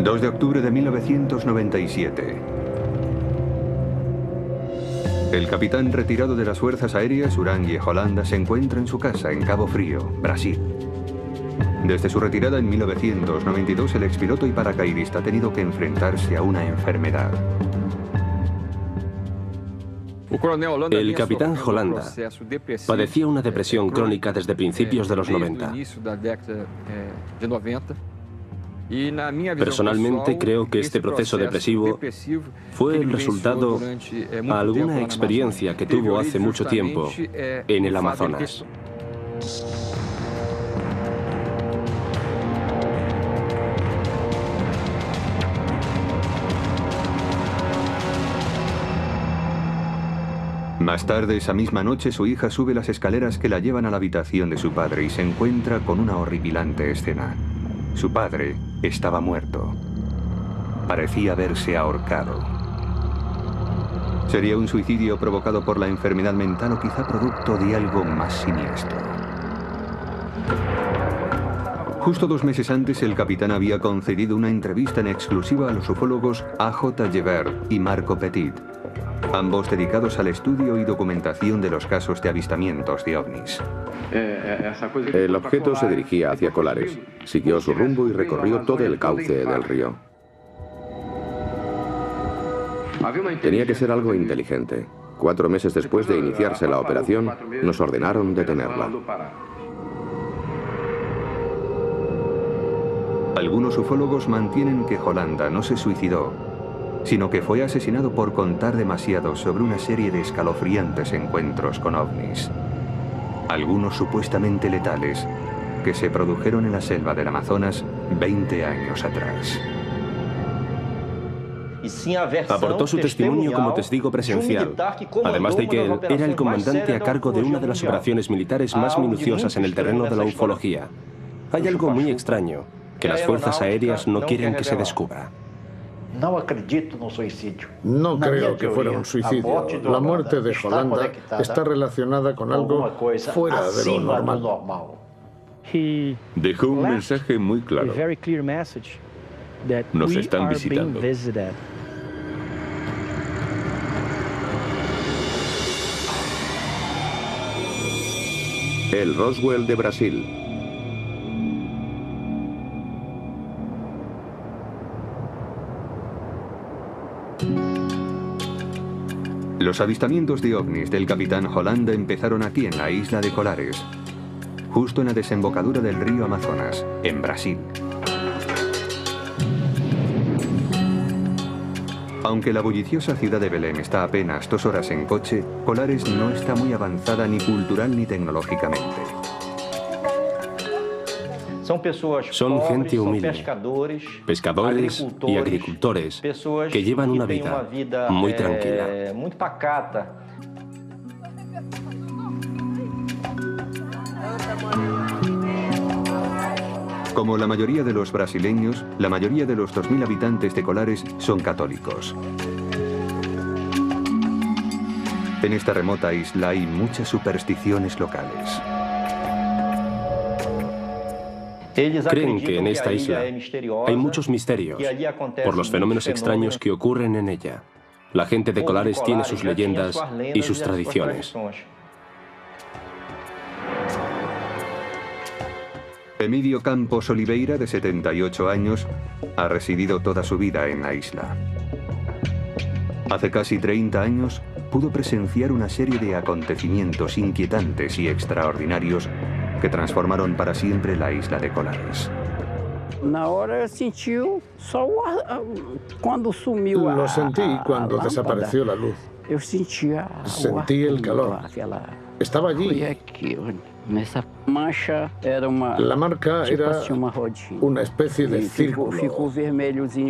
2 de octubre de 1997. El capitán retirado de las Fuerzas Aéreas, Urangui Holanda, se encuentra en su casa en Cabo Frío, Brasil. Desde su retirada en 1992, el expiloto y paracaidista ha tenido que enfrentarse a una enfermedad. El capitán Holanda padecía una depresión crónica desde principios de los 90. Personalmente creo que este proceso depresivo fue el resultado de alguna experiencia que tuvo hace mucho tiempo en el Amazonas. Más tarde, esa misma noche, su hija sube las escaleras que la llevan a la habitación de su padre y se encuentra con una horripilante escena. Su padre estaba muerto. Parecía haberse ahorcado. ¿Sería un suicidio provocado por la enfermedad mental o quizá producto de algo más siniestro? Justo 2 meses antes, el capitán había concedido una entrevista en exclusiva a los ufólogos A.J. Gebert y Marco Petit, ambos dedicados al estudio y documentación de los casos de avistamientos de ovnis. El objeto se dirigía hacia Colares, siguió su rumbo y recorrió todo el cauce del río. Tenía que ser algo inteligente. 4 meses después de iniciarse la operación, nos ordenaron detenerla. Algunos ufólogos mantienen que Holanda no se suicidó, sino que fue asesinado por contar demasiado sobre una serie de escalofriantes encuentros con ovnis. Algunos supuestamente letales, que se produjeron en la selva del Amazonas 20 años atrás. Aportó su testimonio como testigo presencial, además de que él era el comandante a cargo de una de las operaciones militares más minuciosas en el terreno de la ufología. Hay algo muy extraño que las fuerzas aéreas no quieren que se descubra. No creo que fuera un suicidio. La muerte de Holanda está relacionada con algo fuera de lo normal. Dejó un mensaje muy claro. Nos están visitando. El Roswell de Brasil. Los avistamientos de ovnis del capitán Holanda empezaron aquí en la isla de Colares, justo en la desembocadura del río Amazonas, en Brasil. Aunque la bulliciosa ciudad de Belém está a apenas 2 horas en coche, Colares no está muy avanzada ni cultural ni tecnológicamente. Son gente humilde, pescadores y agricultores que llevan una vida muy tranquila. Como la mayoría de los brasileños, la mayoría de los 2.000 habitantes de Colares son católicos. En esta remota isla hay muchas supersticiones locales. Creen que en esta isla hay muchos misterios por los fenómenos extraños que ocurren en ella. La gente de Colares tiene sus leyendas y sus tradiciones. Emilio Campos Oliveira, de 78 años, ha residido toda su vida en la isla. Hace casi 30 años pudo presenciar una serie de acontecimientos inquietantes y extraordinarios que transformaron para siempre la isla de Colares. Lo sentí cuando desapareció la luz. Sentí el calor. Estaba allí. La marca era una especie de círculo.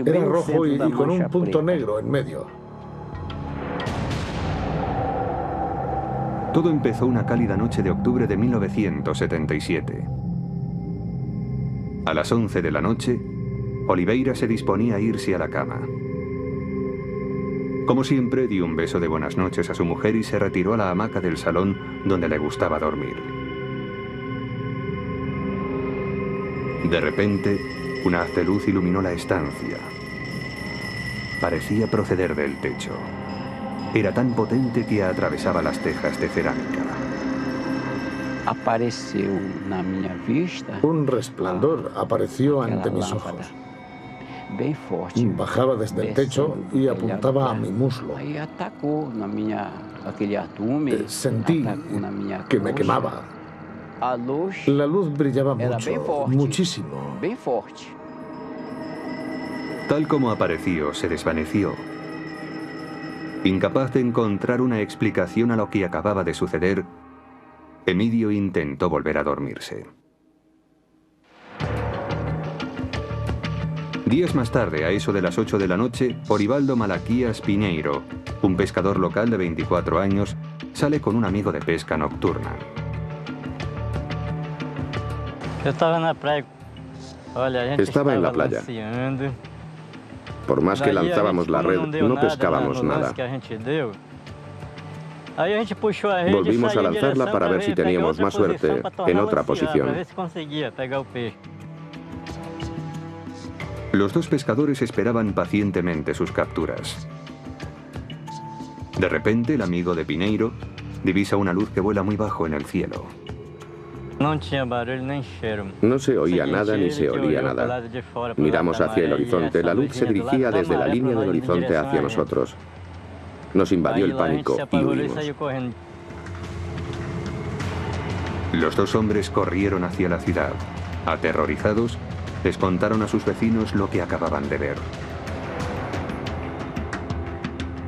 Era rojo y con un punto negro en medio. Todo empezó una cálida noche de octubre de 1977. A las 11 de la noche, Oliveira se disponía a irse a la cama. Como siempre, dio un beso de buenas noches a su mujer y se retiró a la hamaca del salón donde le gustaba dormir. De repente, Una haz de luz iluminó la estancia. Parecía proceder del techo. Era tan potente que atravesaba las tejas de cerámica. Un resplandor apareció ante mis ojos. Bajaba desde el techo y apuntaba a mi muslo. Sentí que me quemaba. La luz brillaba mucho, muchísimo. Tal como apareció, se desvaneció. Incapaz de encontrar una explicación a lo que acababa de suceder, Emidio intentó volver a dormirse. Días más tarde, a eso de las 8 de la noche, Orivaldo Malaquías Piñeiro, un pescador local de 24 años, sale con un amigo de pesca nocturna. Estaba en la playa. Por más que lanzábamos la red, no pescábamos nada. Volvimos a lanzarla para ver si teníamos más suerte en otra posición. Los dos pescadores esperaban pacientemente sus capturas. De repente, el amigo de Piñeiro divisa una luz que vuela muy bajo en el cielo. No se oía nada ni se olía nada. Miramos hacia el horizonte. La luz se dirigía desde la línea del horizonte hacia nosotros. Nos invadió el pánico y huimos. Los dos hombres corrieron hacia la ciudad. Aterrorizados, les contaron a sus vecinos lo que acababan de ver.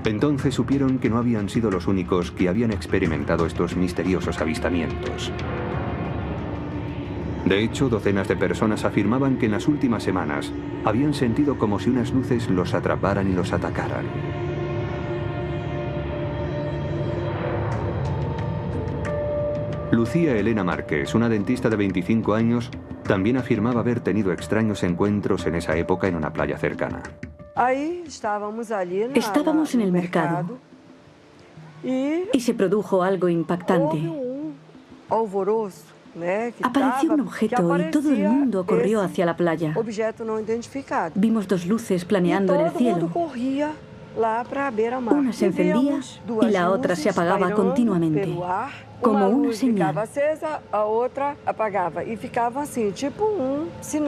Entonces supieron que no habían sido los únicos que habían experimentado estos misteriosos avistamientos. De hecho, docenas de personas afirmaban que en las últimas semanas habían sentido como si unas luces los atraparan y los atacaran. Lucía Elena Márquez, una dentista de 25 años, también afirmaba haber tenido extraños encuentros en esa época en una playa cercana. Estábamos en el mercado y se produjo algo impactante. Apareció un objeto y todo el mundo corrió hacia la playa. Vimos dos luces planeando en el cielo. Una se encendía y la otra se apagaba continuamente, como una señal.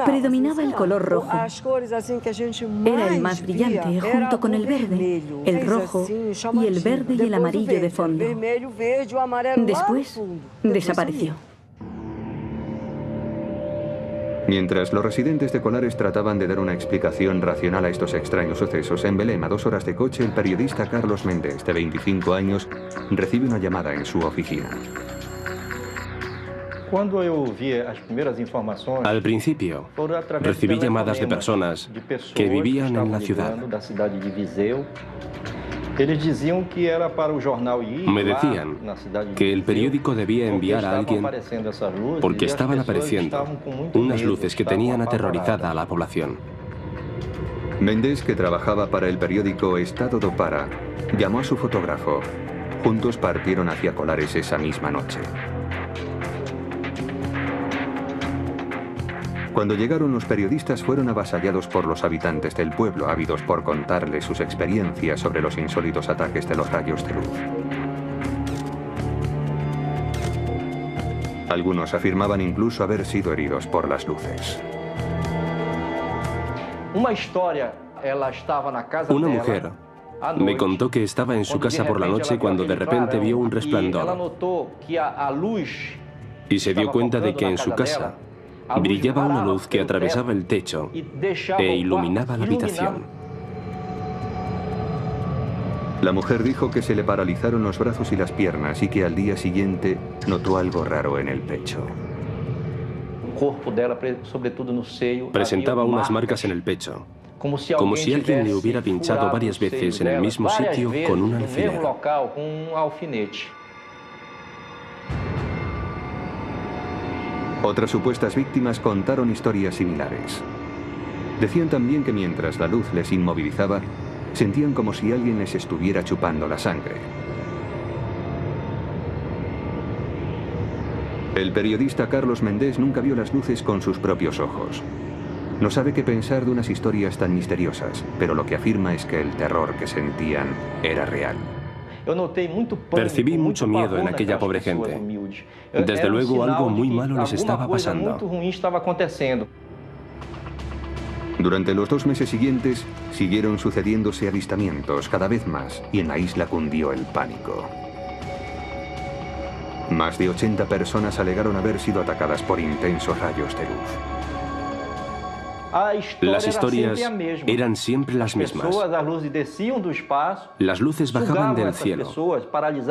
Predominaba el color rojo. Era el más brillante, junto con el verde, el rojo y el verde y el amarillo de fondo. Después desapareció. Mientras los residentes de Colares trataban de dar una explicación racional a estos extraños sucesos, en Belém, a 2 horas de coche, el periodista Carlos Méndez, de 25 años, recibe una llamada en su oficina. Al principio, recibí llamadas de personas que vivían en la ciudad. Me decían que el periódico debía enviar a alguien porque estaban apareciendo unas luces que tenían aterrorizada a la población. Méndez, que trabajaba para el periódico Estado do Pará, llamó a su fotógrafo. Juntos partieron hacia Colares esa misma noche. Cuando llegaron, los periodistas fueron avasallados por los habitantes del pueblo, ávidos por contarles sus experiencias sobre los insólitos ataques de los rayos de luz. Algunos afirmaban incluso haber sido heridos por las luces. Una mujer me contó que estaba en su casa por la noche cuando de repente vio un resplandor y se dio cuenta de que en su casa brillaba una luz que atravesaba el techo e iluminaba la habitación. La mujer dijo que se le paralizaron los brazos y las piernas y que al día siguiente notó algo raro en el pecho. Presentaba unas marcas en el pecho, como si alguien le hubiera pinchado varias veces en el mismo sitio con un alfiler. Otras supuestas víctimas contaron historias similares. Decían también que mientras la luz les inmovilizaba, sentían como si alguien les estuviera chupando la sangre. El periodista Carlos Méndez nunca vio las luces con sus propios ojos. No sabe qué pensar de unas historias tan misteriosas, pero lo que afirma es que el terror que sentían era real. Percibí mucho miedo en aquella pobre gente. Desde luego algo muy malo les estaba pasando. Durante los 2 meses siguientes, siguieron sucediéndose avistamientos cada vez más y en la isla cundió el pánico. Más de 80 personas alegaron haber sido atacadas por intensos rayos de luz. Las historias eran siempre las mismas. Las luces bajaban del cielo,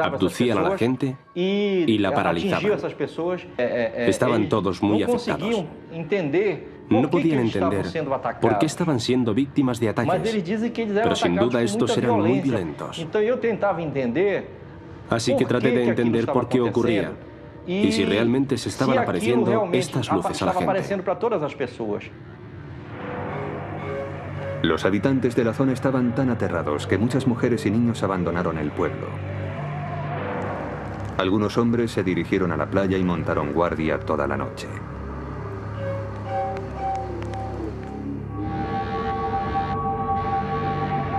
abducían a la gente y la paralizaban. Estaban todos muy afectados. No podían entender por qué estaban siendo víctimas de ataques, pero sin duda estos eran muy violentos. Así que traté de entender por qué ocurría y si realmente se estaban apareciendo estas luces a la gente. Los habitantes de la zona estaban tan aterrados que muchas mujeres y niños abandonaron el pueblo. Algunos hombres se dirigieron a la playa y montaron guardia toda la noche.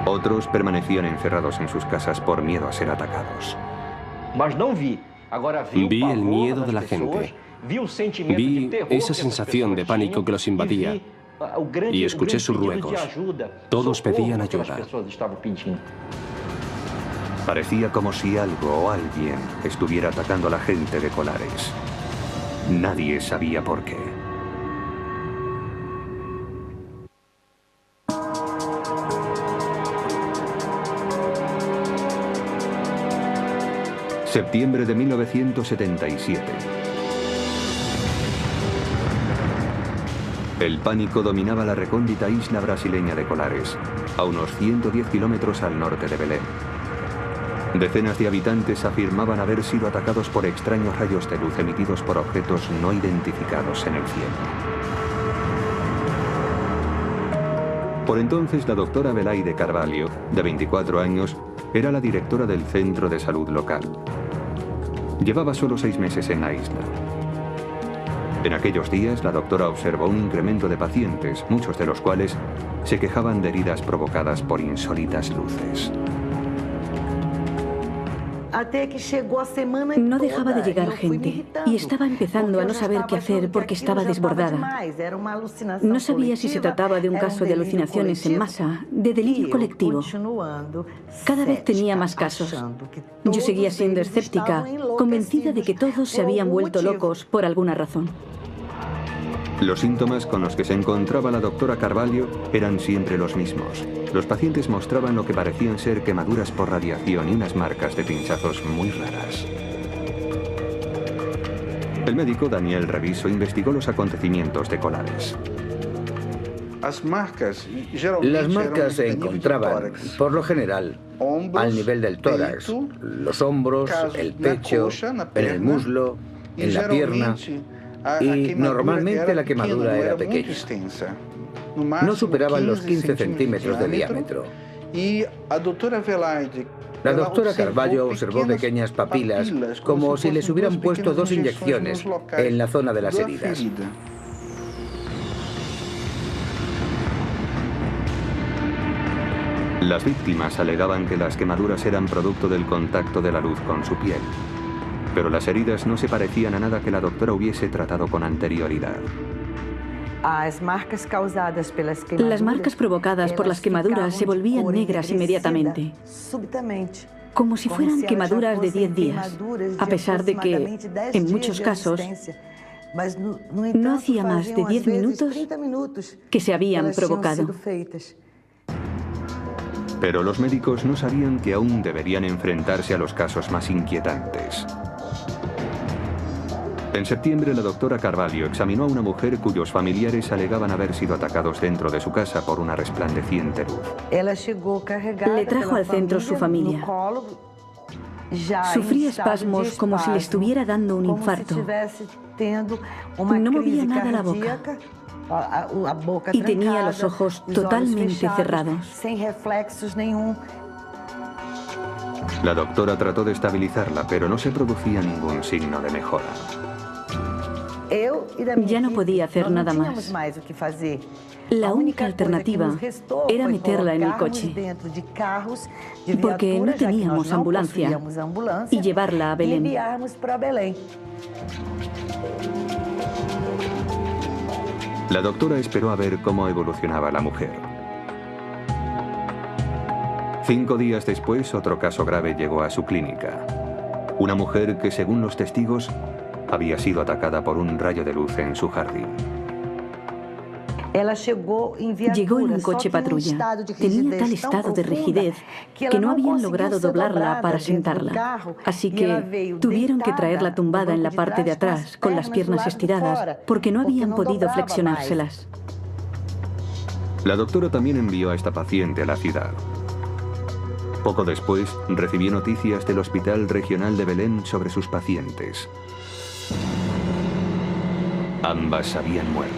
Otros permanecían encerrados en sus casas por miedo a ser atacados. Vi el miedo de la gente. Vi esa sensación de pánico que los invadía. Y escuché sus ruegos. Todos pedían ayuda. Parecía como si algo o alguien estuviera atacando a la gente de Colares. Nadie sabía por qué. Septiembre de 1977. El pánico dominaba la recóndita isla brasileña de Colares, a unos 110 kilómetros al norte de Belém. Decenas de habitantes afirmaban haber sido atacados por extraños rayos de luz emitidos por objetos no identificados en el cielo. Por entonces, la doctora Belaide Carvalho, de 24 años, era la directora del centro de salud local. Llevaba solo 6 meses en la isla. En aquellos días, la doctora observó un incremento de pacientes, muchos de los cuales se quejaban de heridas provocadas por insólitas luces. No dejaba de llegar gente y estaba empezando a no saber qué hacer porque estaba desbordada. No sabía si se trataba de un caso de alucinaciones en masa, de delirio colectivo. Cada vez tenía más casos. Yo seguía siendo escéptica, convencida de que todos se habían vuelto locos por alguna razón. Los síntomas con los que se encontraba la doctora Carvalho eran siempre los mismos. Los pacientes mostraban lo que parecían ser quemaduras por radiación y unas marcas de pinchazos muy raras. El médico Daniel Reviso investigó los acontecimientos de Colares. Las marcas se encontraban, por lo general, al nivel del tórax, los hombros, el pecho, en el muslo, en la pierna. Y normalmente la quemadura era pequeña. No superaban los 15 centímetros de diámetro. La doctora Carvalho observó pequeñas papilas, como si les hubieran puesto 2 inyecciones en la zona de las heridas. Las víctimas alegaban que las quemaduras eran producto del contacto de la luz con su piel. Pero las heridas no se parecían a nada que la doctora hubiese tratado con anterioridad. Las marcas provocadas por las quemaduras se volvían negras inmediatamente, como si fueran quemaduras de 10 días, a pesar de que, en muchos casos, no hacía más de 10 minutos que se habían provocado. Pero los médicos no sabían que aún deberían enfrentarse a los casos más inquietantes. En septiembre, la doctora Carvalho examinó a una mujer cuyos familiares alegaban haber sido atacados dentro de su casa por una resplandeciente luz. Le trajo al centro su familia. Sufría espasmos como si le estuviera dando un infarto. No movía nada la boca y tenía los ojos totalmente cerrados. La doctora trató de estabilizarla, pero no se producía ningún signo de mejora. Ya no podía hacer nada más. La única alternativa era meterla en el coche, porque no teníamos ambulancia, y llevarla a Belén. La doctora esperó a ver cómo evolucionaba la mujer. 5 días después, otro caso grave llegó a su clínica. Una mujer que, según los testigos, había sido atacada por un rayo de luz en su jardín. Llegó en un coche patrulla. Tenía tal estado de rigidez que no habían logrado doblarla para sentarla. Así que tuvieron que traerla tumbada en la parte de atrás, con las piernas estiradas, porque no habían podido flexionárselas. La doctora también envió a esta paciente a la ciudad. Poco después, recibió noticias del Hospital Regional de Belén sobre sus pacientes. Ambas habían muerto.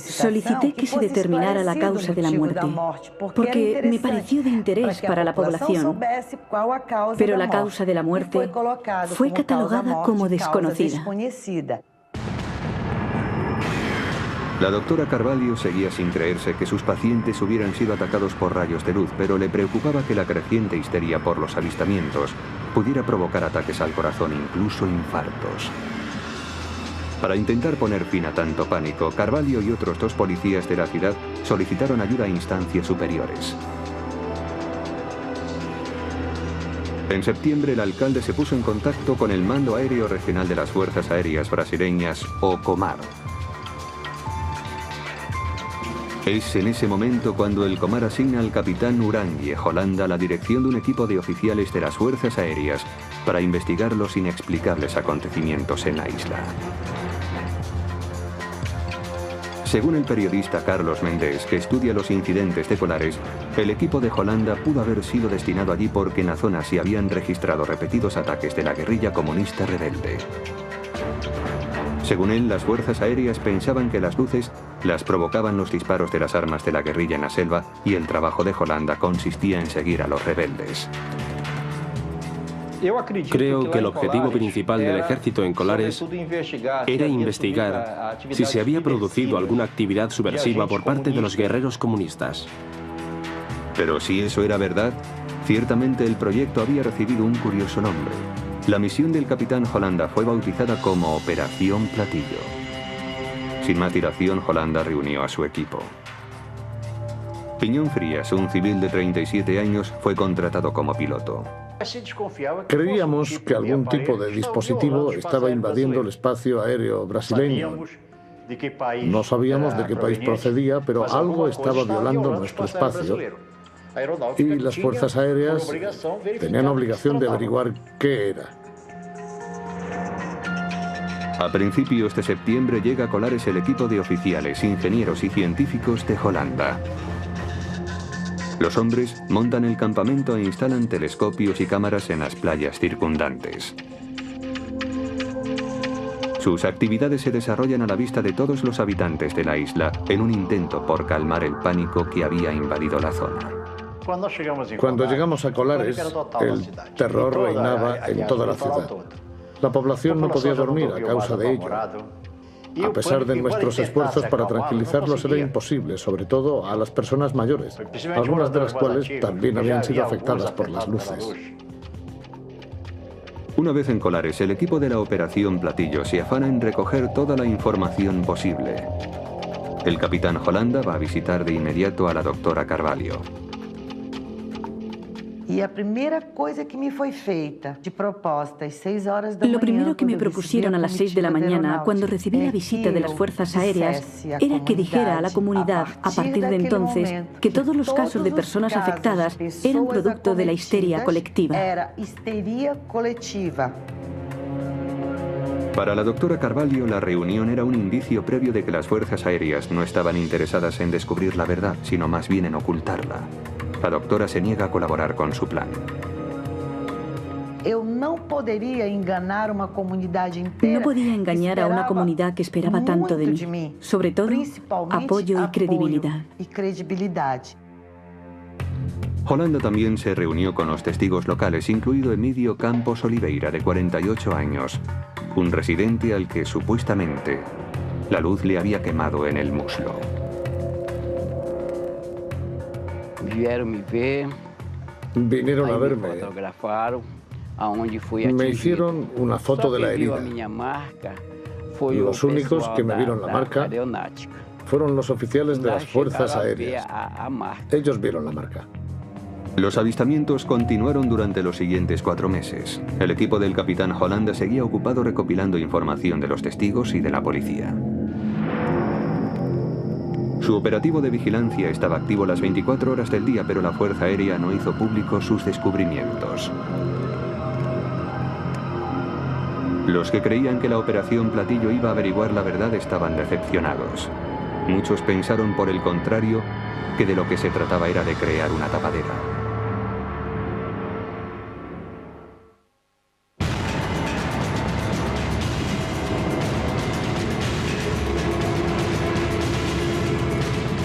Solicité que se determinara la causa de la muerte, porque me pareció de interés para la población, pero la causa de la muerte fue catalogada como desconocida. La doctora Carvalho seguía sin creerse que sus pacientes hubieran sido atacados por rayos de luz, pero le preocupaba que la creciente histeria por los avistamientos pudiera provocar ataques al corazón, incluso infartos. Para intentar poner fin a tanto pánico, Carvalho y otros 2 policías de la ciudad solicitaron ayuda a instancias superiores. En septiembre, el alcalde se puso en contacto con el Mando Aéreo Regional de las Fuerzas Aéreas Brasileñas, o Comar. Es en ese momento cuando el Comar asigna al capitán Urangue Holanda la dirección de un equipo de oficiales de las Fuerzas Aéreas para investigar los inexplicables acontecimientos en la isla. Según el periodista Carlos Méndez, que estudia los incidentes de Colares, el equipo de Holanda pudo haber sido destinado allí porque en la zona se habían registrado repetidos ataques de la guerrilla comunista rebelde. Según él, las fuerzas aéreas pensaban que las luces las provocaban los disparos de las armas de la guerrilla en la selva y el trabajo de Holanda consistía en seguir a los rebeldes. Creo que el objetivo principal del ejército en Colares era investigar si se había producido alguna actividad subversiva por parte de los guerreros comunistas. Pero si eso era verdad, ciertamente el proyecto había recibido un curioso nombre. La misión del capitán Holanda fue bautizada como Operación Platillo. Sin más dilación, Holanda reunió a su equipo. Piñón Frías, un civil de 37 años, fue contratado como piloto. Creíamos que algún tipo de dispositivo estaba invadiendo el espacio aéreo brasileño. No sabíamos de qué país procedía, pero algo estaba violando nuestro espacio. Y las fuerzas aéreas tenían obligación de averiguar qué era. A principios de septiembre llega a Colares el equipo de oficiales, ingenieros y científicos de Holanda. Los hombres montan el campamento e instalan telescopios y cámaras en las playas circundantes. Sus actividades se desarrollan a la vista de todos los habitantes de la isla en un intento por calmar el pánico que había invadido la zona. Cuando llegamos a Colares, el terror reinaba en toda la ciudad. La población no podía dormir a causa de ello. A pesar de nuestros esfuerzos para tranquilizarlos era imposible, sobre todo a las personas mayores, algunas de las cuales también habían sido afectadas por las luces. Una vez en Colares, el equipo de la Operación Platillo se afana en recoger toda la información posible. El capitán Holanda va a visitar de inmediato a la doctora Carvalho. Lo primero que me propusieron a las 6 de la mañana, cuando recibí la visita de las fuerzas aéreas, era que dijera a la comunidad, a partir de entonces, que todos los casos de personas afectadas eran producto de la histeria colectiva. Para la doctora Carvalho, la reunión era un indicio previo de que las fuerzas aéreas no estaban interesadas en descubrir la verdad, sino más bien en ocultarla. La doctora se niega a colaborar con su plan. No podía engañar a una comunidad que esperaba tanto de mí, sobre todo apoyo y credibilidad. Holanda también se reunió con los testigos locales, incluido Emílio Campos Oliveira, de 48 años, un residente al que supuestamente la luz le había quemado en el muslo. Vinieron a verme. Me hicieron una foto de la herida. Los únicos que me vieron la marca fueron los oficiales de las Fuerzas Aéreas. Ellos vieron la marca. Los avistamientos continuaron durante los siguientes 4 meses. El equipo del capitán Holanda seguía ocupado recopilando información de los testigos y de la policía. Su operativo de vigilancia estaba activo las 24 horas del día, pero la Fuerza Aérea no hizo públicos sus descubrimientos. Los que creían que la Operación Platillo iba a averiguar la verdad estaban decepcionados. Muchos pensaron, por el contrario, que de lo que se trataba era de crear una tapadera.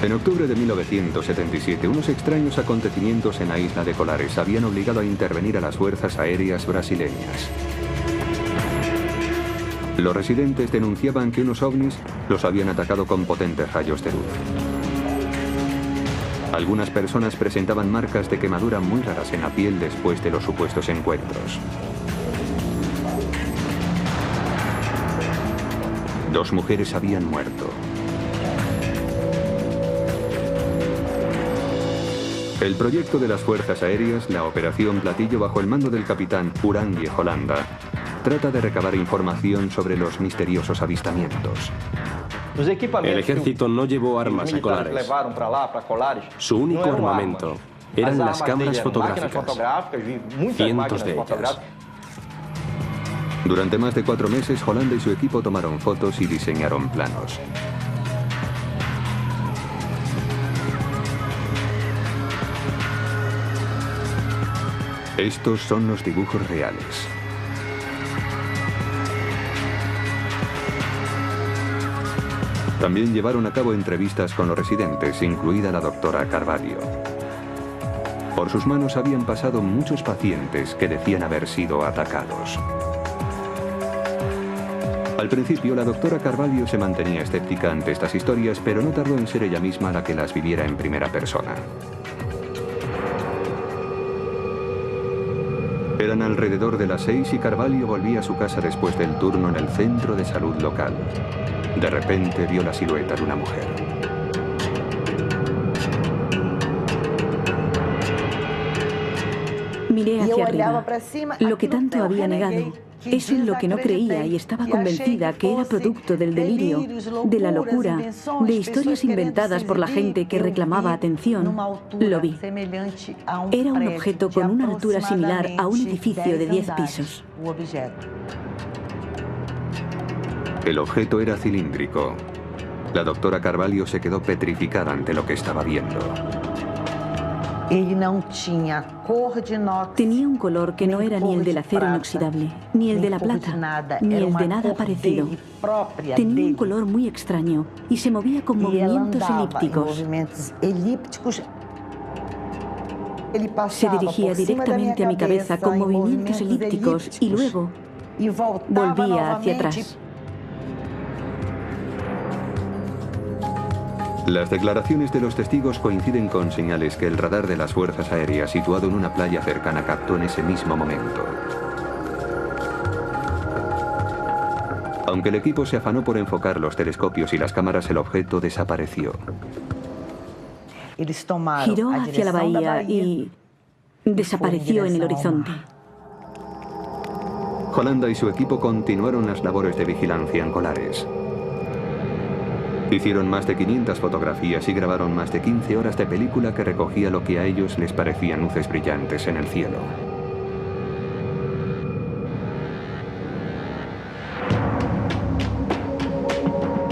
En octubre de 1977, unos extraños acontecimientos en la isla de Colares habían obligado a intervenir a las fuerzas aéreas brasileñas. Los residentes denunciaban que unos ovnis los habían atacado con potentes rayos de luz. Algunas personas presentaban marcas de quemadura muy raras en la piel después de los supuestos encuentros. 2 mujeres habían muerto. El proyecto de las Fuerzas Aéreas, la Operación Platillo, bajo el mando del capitán Urangue Holanda, trata de recabar información sobre los misteriosos avistamientos. El ejército no llevó armas a Colares. Su único armamento eran las cámaras fotográficas, cientos de ellas. Durante más de 4 meses, Holanda y su equipo tomaron fotos y diseñaron planos. Estos son los dibujos reales. También llevaron a cabo entrevistas con los residentes, incluida la doctora Carvalho. Por sus manos habían pasado muchos pacientes que decían haber sido atacados. Al principio, la doctora Carvalho se mantenía escéptica ante estas historias, pero no tardó en ser ella misma la que las viviera en primera persona. Eran alrededor de las 6 y Carvalho volvía a su casa después del turno en el centro de salud local. De repente vio la silueta de una mujer. Miré hacia arriba, lo que tanto había negado. Eso en lo que no creía y estaba convencida que era producto del delirio, de la locura, de historias inventadas por la gente que reclamaba atención. Lo vi. Era un objeto con una altura similar a un edificio de 10 pisos. El objeto era cilíndrico. La doctora Carvalho se quedó petrificada ante lo que estaba viendo. Tenía un color que no era ni el del acero inoxidable, ni el de la plata, ni el de nada parecido. Tenía un color muy extraño y se movía con movimientos elípticos. Se dirigía directamente a mi cabeza con movimientos elípticos y luego volvía hacia atrás. Las declaraciones de los testigos coinciden con señales que el radar de las Fuerzas Aéreas, situado en una playa cercana, captó en ese mismo momento. Aunque el equipo se afanó por enfocar los telescopios y las cámaras, el objeto desapareció. Giró hacia la bahía y desapareció en el horizonte. Holanda y su equipo continuaron las labores de vigilancia en Colares. Hicieron más de 500 fotografías y grabaron más de 15 horas de película que recogía lo que a ellos les parecían luces brillantes en el cielo.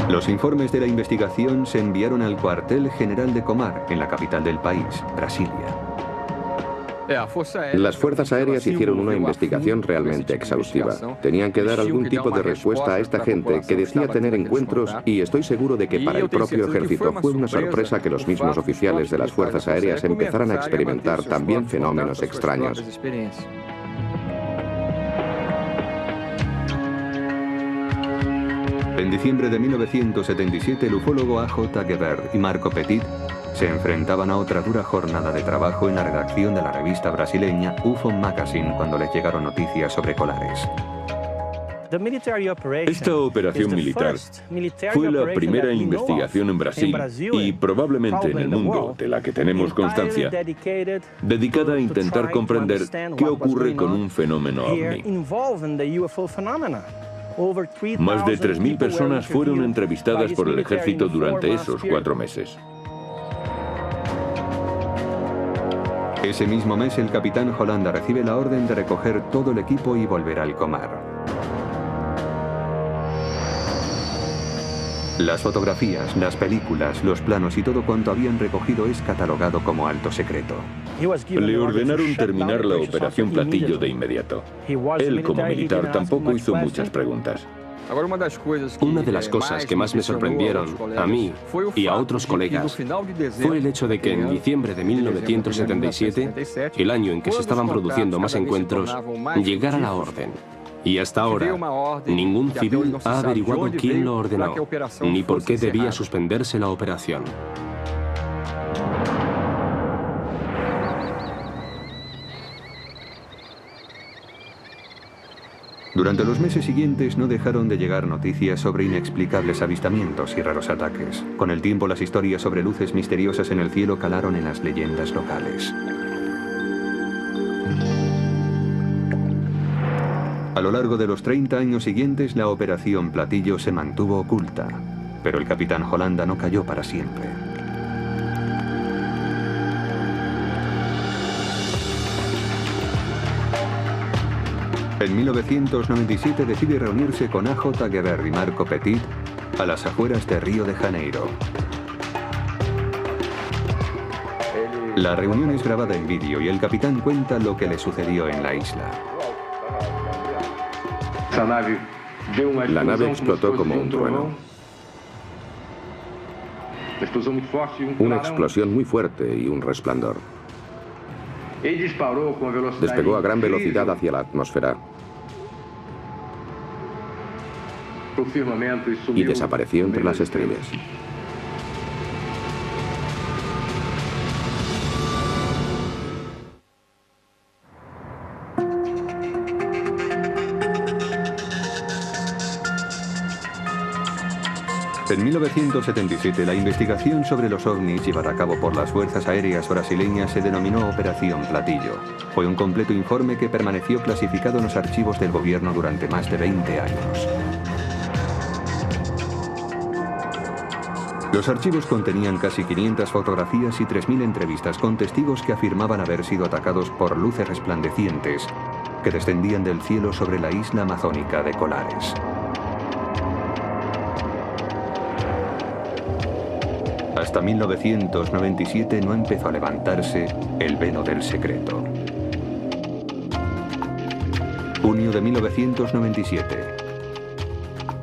Los informes de la investigación se enviaron al cuartel general de Comar, en la capital del país, Brasilia. Las fuerzas aéreas hicieron una investigación realmente exhaustiva. Tenían que dar algún tipo de respuesta a esta gente que decía tener encuentros, y estoy seguro de que para el propio ejército fue una sorpresa que los mismos oficiales de las fuerzas aéreas empezaran a experimentar también fenómenos extraños. En diciembre de 1977, el ufólogo A.J. Gebert y Marco Petit se enfrentaban a otra dura jornada de trabajo en la redacción de la revista brasileña UFO Magazine cuando les llegaron noticias sobre colares. Esta operación militar fue la primera investigación en Brasil y probablemente en el mundo de la que tenemos constancia, dedicada a intentar comprender qué ocurre con un fenómeno ovni. Más de 3.000 personas fueron entrevistadas por el ejército durante esos 4 meses. Ese mismo mes, el capitán Holanda recibe la orden de recoger todo el equipo y volver al Comar. Las fotografías, las películas, los planos y todo cuanto habían recogido es catalogado como alto secreto. Le ordenaron terminar la operación Platillo de inmediato. Él, como militar, tampoco hizo muchas preguntas. Una de las cosas que más me sorprendieron a mí y a otros colegas fue el hecho de que en diciembre de 1977, el año en que se estaban produciendo más encuentros, llegara la orden. Y hasta ahora, ningún civil ha averiguado quién lo ordenó, ni por qué debía suspenderse la operación. Durante los meses siguientes no dejaron de llegar noticias sobre inexplicables avistamientos y raros ataques. Con el tiempo, las historias sobre luces misteriosas en el cielo calaron en las leyendas locales. A lo largo de los 30 años siguientes, la operación Platillo se mantuvo oculta, pero el capitán Holanda no cayó para siempre. En 1997 decide reunirse con A.J. Gebert y Marco Petit a las afueras de Río de Janeiro. La reunión es grabada en vídeo y el capitán cuenta lo que le sucedió en la isla. La nave explotó como un trueno. Una explosión muy fuerte y un resplandor. Despegó a gran velocidad hacia la atmósfera y desapareció entre las estrellas. En 1977, la investigación sobre los ovnis llevada a cabo por las fuerzas aéreas brasileñas se denominó Operación Platillo. Fue un completo informe que permaneció clasificado en los archivos del gobierno durante más de 20 años. Los archivos contenían casi 500 fotografías y 3.000 entrevistas con testigos que afirmaban haber sido atacados por luces resplandecientes que descendían del cielo sobre la isla amazónica de Colares. Hasta 1997 no empezó a levantarse el velo del secreto. Junio de 1997.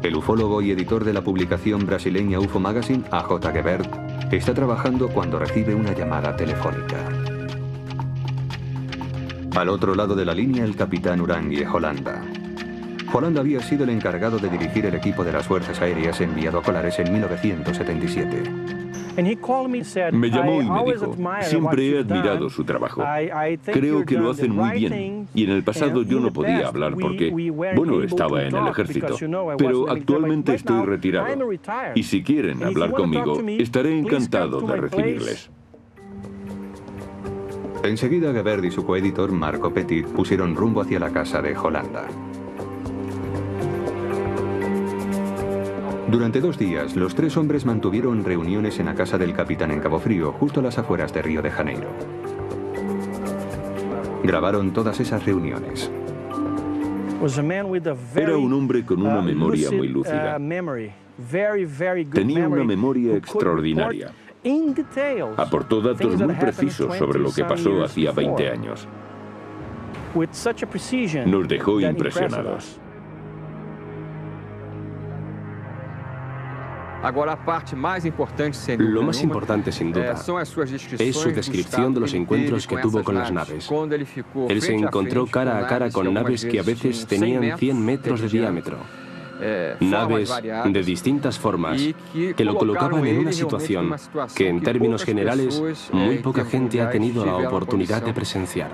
El ufólogo y editor de la publicación brasileña UFO Magazine, A.J. Gebert, está trabajando cuando recibe una llamada telefónica. Al otro lado de la línea, el capitán Urangui Holanda. Holanda había sido el encargado de dirigir el equipo de las fuerzas aéreas enviado a Colares en 1977. Me llamó y me dijo, siempre he admirado su trabajo. Creo que lo hacen muy bien. Y en el pasado yo no podía hablar porque, bueno, estaba en el ejército. Pero actualmente estoy retirado. Y si quieren hablar conmigo, estaré encantado de recibirles. Enseguida Gebert y su coeditor Marco Petit pusieron rumbo hacia la casa de Holanda. Durante 2 días, los 3 hombres mantuvieron reuniones en la casa del capitán en Cabo Frío, justo a las afueras de Río de Janeiro. Grabaron todas esas reuniones. Era un hombre con una memoria muy lúcida. Tenía una memoria extraordinaria. Aportó datos muy precisos sobre lo que pasó hacía 20 años. Nos dejó impresionados. Lo más importante, sin duda, es su descripción de los encuentros que tuvo con las naves. Él se encontró cara a cara con naves que a veces tenían 100 metros de diámetro. Naves de distintas formas que lo colocaban en una situación que, en términos generales, muy poca gente ha tenido la oportunidad de presenciar.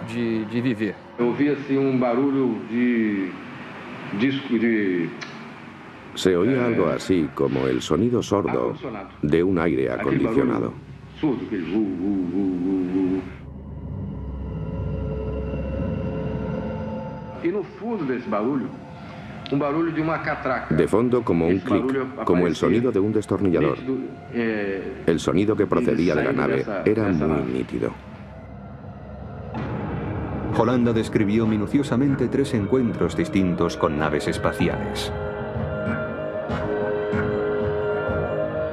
Se oía algo así como el sonido sordo de un aire acondicionado. De fondo, como un clic, como el sonido de un destornillador. El sonido que procedía de la nave era muy nítido. Holanda describió minuciosamente 3 encuentros distintos con naves espaciales.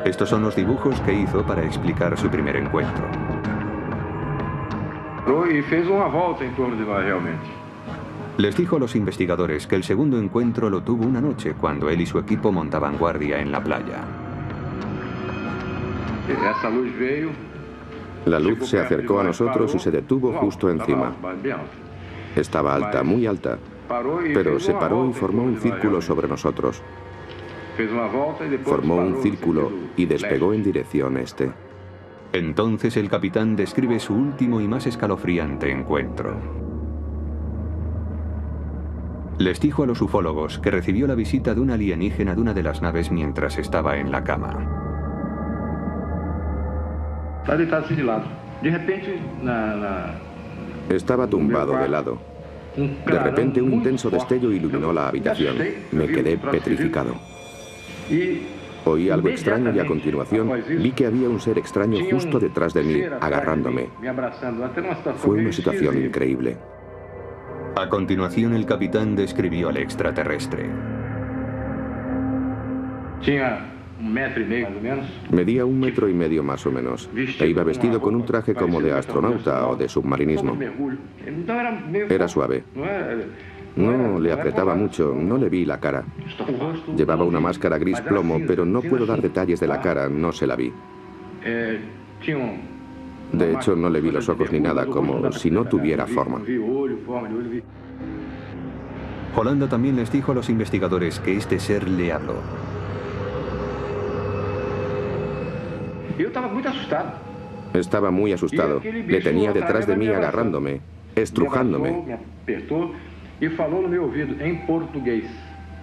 Estos son los dibujos que hizo para explicar su primer encuentro. Les dijo a los investigadores que el segundo encuentro lo tuvo una noche cuando él y su equipo montaban guardia en la playa. La luz se acercó a nosotros y se detuvo justo encima. Estaba alta, muy alta, pero se paró y formó un círculo sobre nosotros. Formó un círculo y despegó en dirección este. Entonces el capitán describe su último y más escalofriante encuentro. Les dijo a los ufólogos que recibió la visita de un alienígena de una de las naves mientras estaba en la cama. Estaba tumbado de lado. De repente un intenso destello iluminó la habitación. Me quedé petrificado. Oí algo extraño y a continuación vi que había un ser extraño justo detrás de mí, agarrándome. Fue una situación increíble. A continuación el capitán describió al extraterrestre. Medía 1,5 metros más o menos, e iba vestido con un traje como de astronauta o de submarinismo. Era suave. No le apretaba mucho, no le vi la cara. Llevaba una máscara gris plomo, pero no puedo dar detalles de la cara, no se la vi. De hecho, no le vi los ojos ni nada, como si no tuviera forma. Holanda también les dijo a los investigadores que este ser le habló. Estaba muy asustado. Le tenía detrás de mí agarrándome, estrujándome.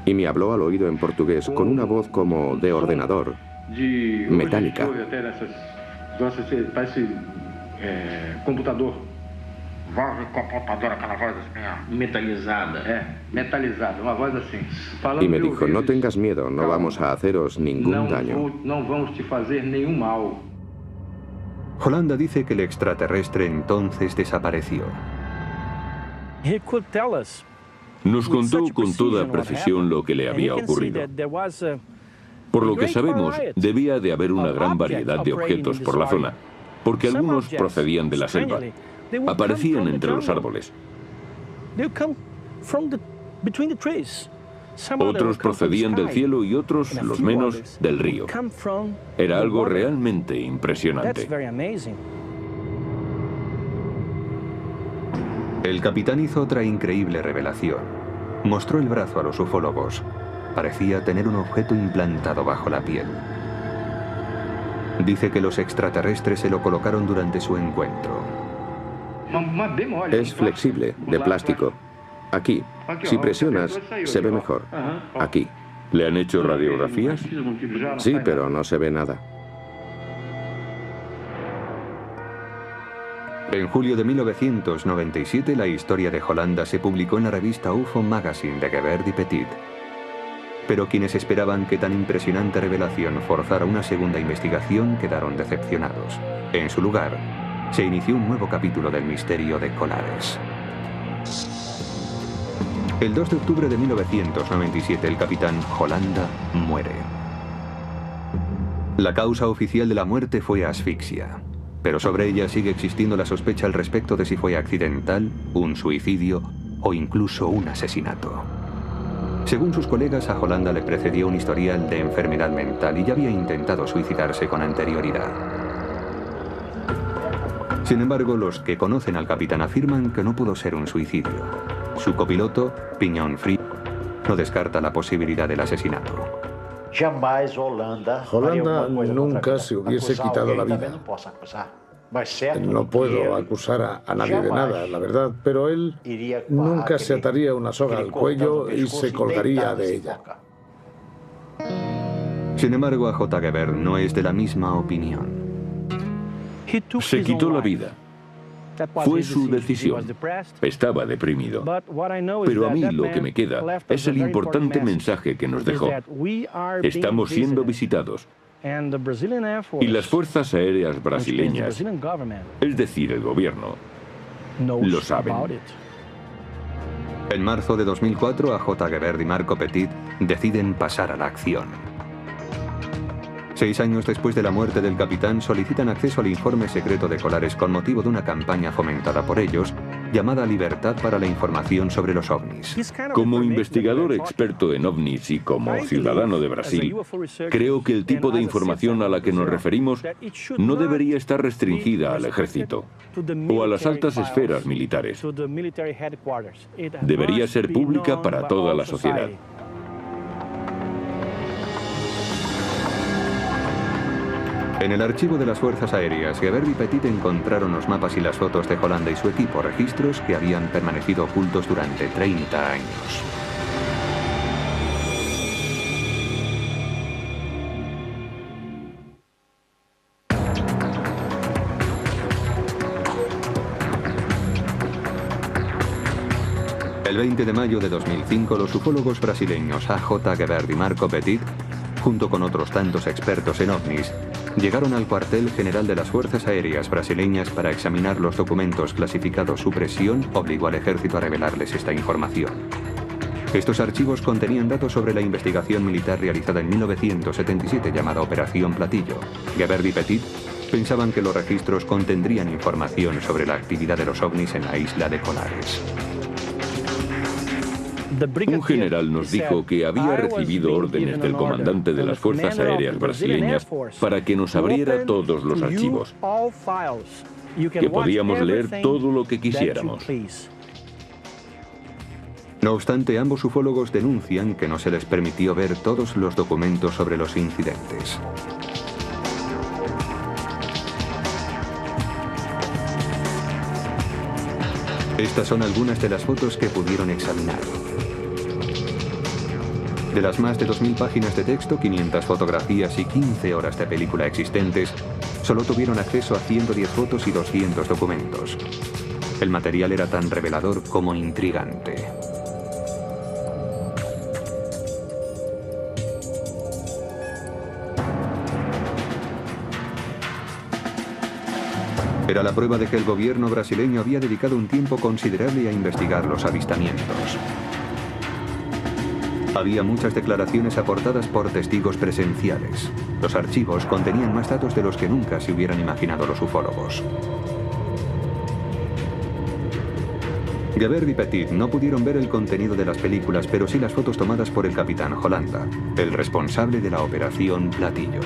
Y me habló al oído en portugués con una voz como de ordenador, metálica. Y me dijo, no tengas miedo, no vamos a haceros ningún daño. Holanda dice que el extraterrestre entonces desapareció. Nos contó con toda precisión lo que le había ocurrido. Por lo que sabemos, debía de haber una gran variedad de objetos por la zona, porque algunos procedían de la selva, aparecían entre los árboles. Otros procedían del cielo y otros, los menos, del río. Era algo realmente impresionante. El capitán hizo otra increíble revelación. Mostró el brazo a los ufólogos. Parecía tener un objeto implantado bajo la piel. Dice que los extraterrestres se lo colocaron durante su encuentro. Es flexible, de plástico. Aquí, si presionas, se ve mejor. Aquí. ¿Le han hecho radiografías? Sí, pero no se ve nada. En julio de 1997, la historia de Holanda se publicó en la revista UFO Magazine de Gebert y Petit. Pero quienes esperaban que tan impresionante revelación forzara una segunda investigación quedaron decepcionados. En su lugar, se inició un nuevo capítulo del misterio de Colares. El 2 de octubre de 1997, el capitán Holanda muere. La causa oficial de la muerte fue asfixia, pero sobre ella sigue existiendo la sospecha al respecto de si fue accidental, un suicidio o incluso un asesinato. Según sus colegas, a Hollanda le precedió un historial de enfermedad mental y ya había intentado suicidarse con anterioridad. Sin embargo, los que conocen al capitán afirman que no pudo ser un suicidio. Su copiloto, Pignon Free, no descarta la posibilidad del asesinato. Holanda nunca se hubiese quitado la vida. No puedo acusar a nadie de nada, la verdad, pero él nunca se ataría una soga al cuello y se colgaría de ella. Sin embargo, A.J. Gebert no es de la misma opinión. Se quitó la vida. Fue su decisión. Estaba deprimido. Pero a mí lo que me queda es el importante mensaje que nos dejó. Estamos siendo visitados. Y las fuerzas aéreas brasileñas, es decir, el gobierno, lo saben. En marzo de 2004, A.J. Gebert y Marco Petit deciden pasar a la acción. 6 años después de la muerte del capitán, solicitan acceso al informe secreto de Colares con motivo de una campaña fomentada por ellos, llamada Libertad para la Información sobre los OVNIs. Como investigador experto en OVNIs y como ciudadano de Brasil, creo que el tipo de información a la que nos referimos no debería estar restringida al ejército o a las altas esferas militares. Debería ser pública para toda la sociedad. En el archivo de las Fuerzas Aéreas, Gebert y Petit encontraron los mapas y las fotos de Hollanda y su equipo, registros que habían permanecido ocultos durante 30 años. El 20 de mayo de 2005, los ufólogos brasileños A.J. Gebert y Marco Petit, junto con otros tantos expertos en ovnis, llegaron al cuartel general de las Fuerzas Aéreas brasileñas para examinar los documentos clasificados. Su presión obligó al ejército a revelarles esta información. Estos archivos contenían datos sobre la investigación militar realizada en 1977 llamada Operación Platillo. Gebert y Petit pensaban que los registros contendrían información sobre la actividad de los ovnis en la isla de Colares. Un general nos dijo que había recibido órdenes del comandante de las Fuerzas Aéreas brasileñas para que nos abriera todos los archivos, que podíamos leer todo lo que quisiéramos. No obstante, ambos ufólogos denuncian que no se les permitió ver todos los documentos sobre los incidentes. Estas son algunas de las fotos que pudieron examinar. De las más de 2.000 páginas de texto, 500 fotografías y 15 horas de película existentes, solo tuvieron acceso a 110 fotos y 200 documentos. El material era tan revelador como intrigante. Era la prueba de que el gobierno brasileño había dedicado un tiempo considerable a investigar los avistamientos. Había muchas declaraciones aportadas por testigos presenciales. Los archivos contenían más datos de los que nunca se hubieran imaginado los ufólogos. Gebert y Petit no pudieron ver el contenido de las películas, pero sí las fotos tomadas por el capitán Hollanda, el responsable de la Operación Platillo.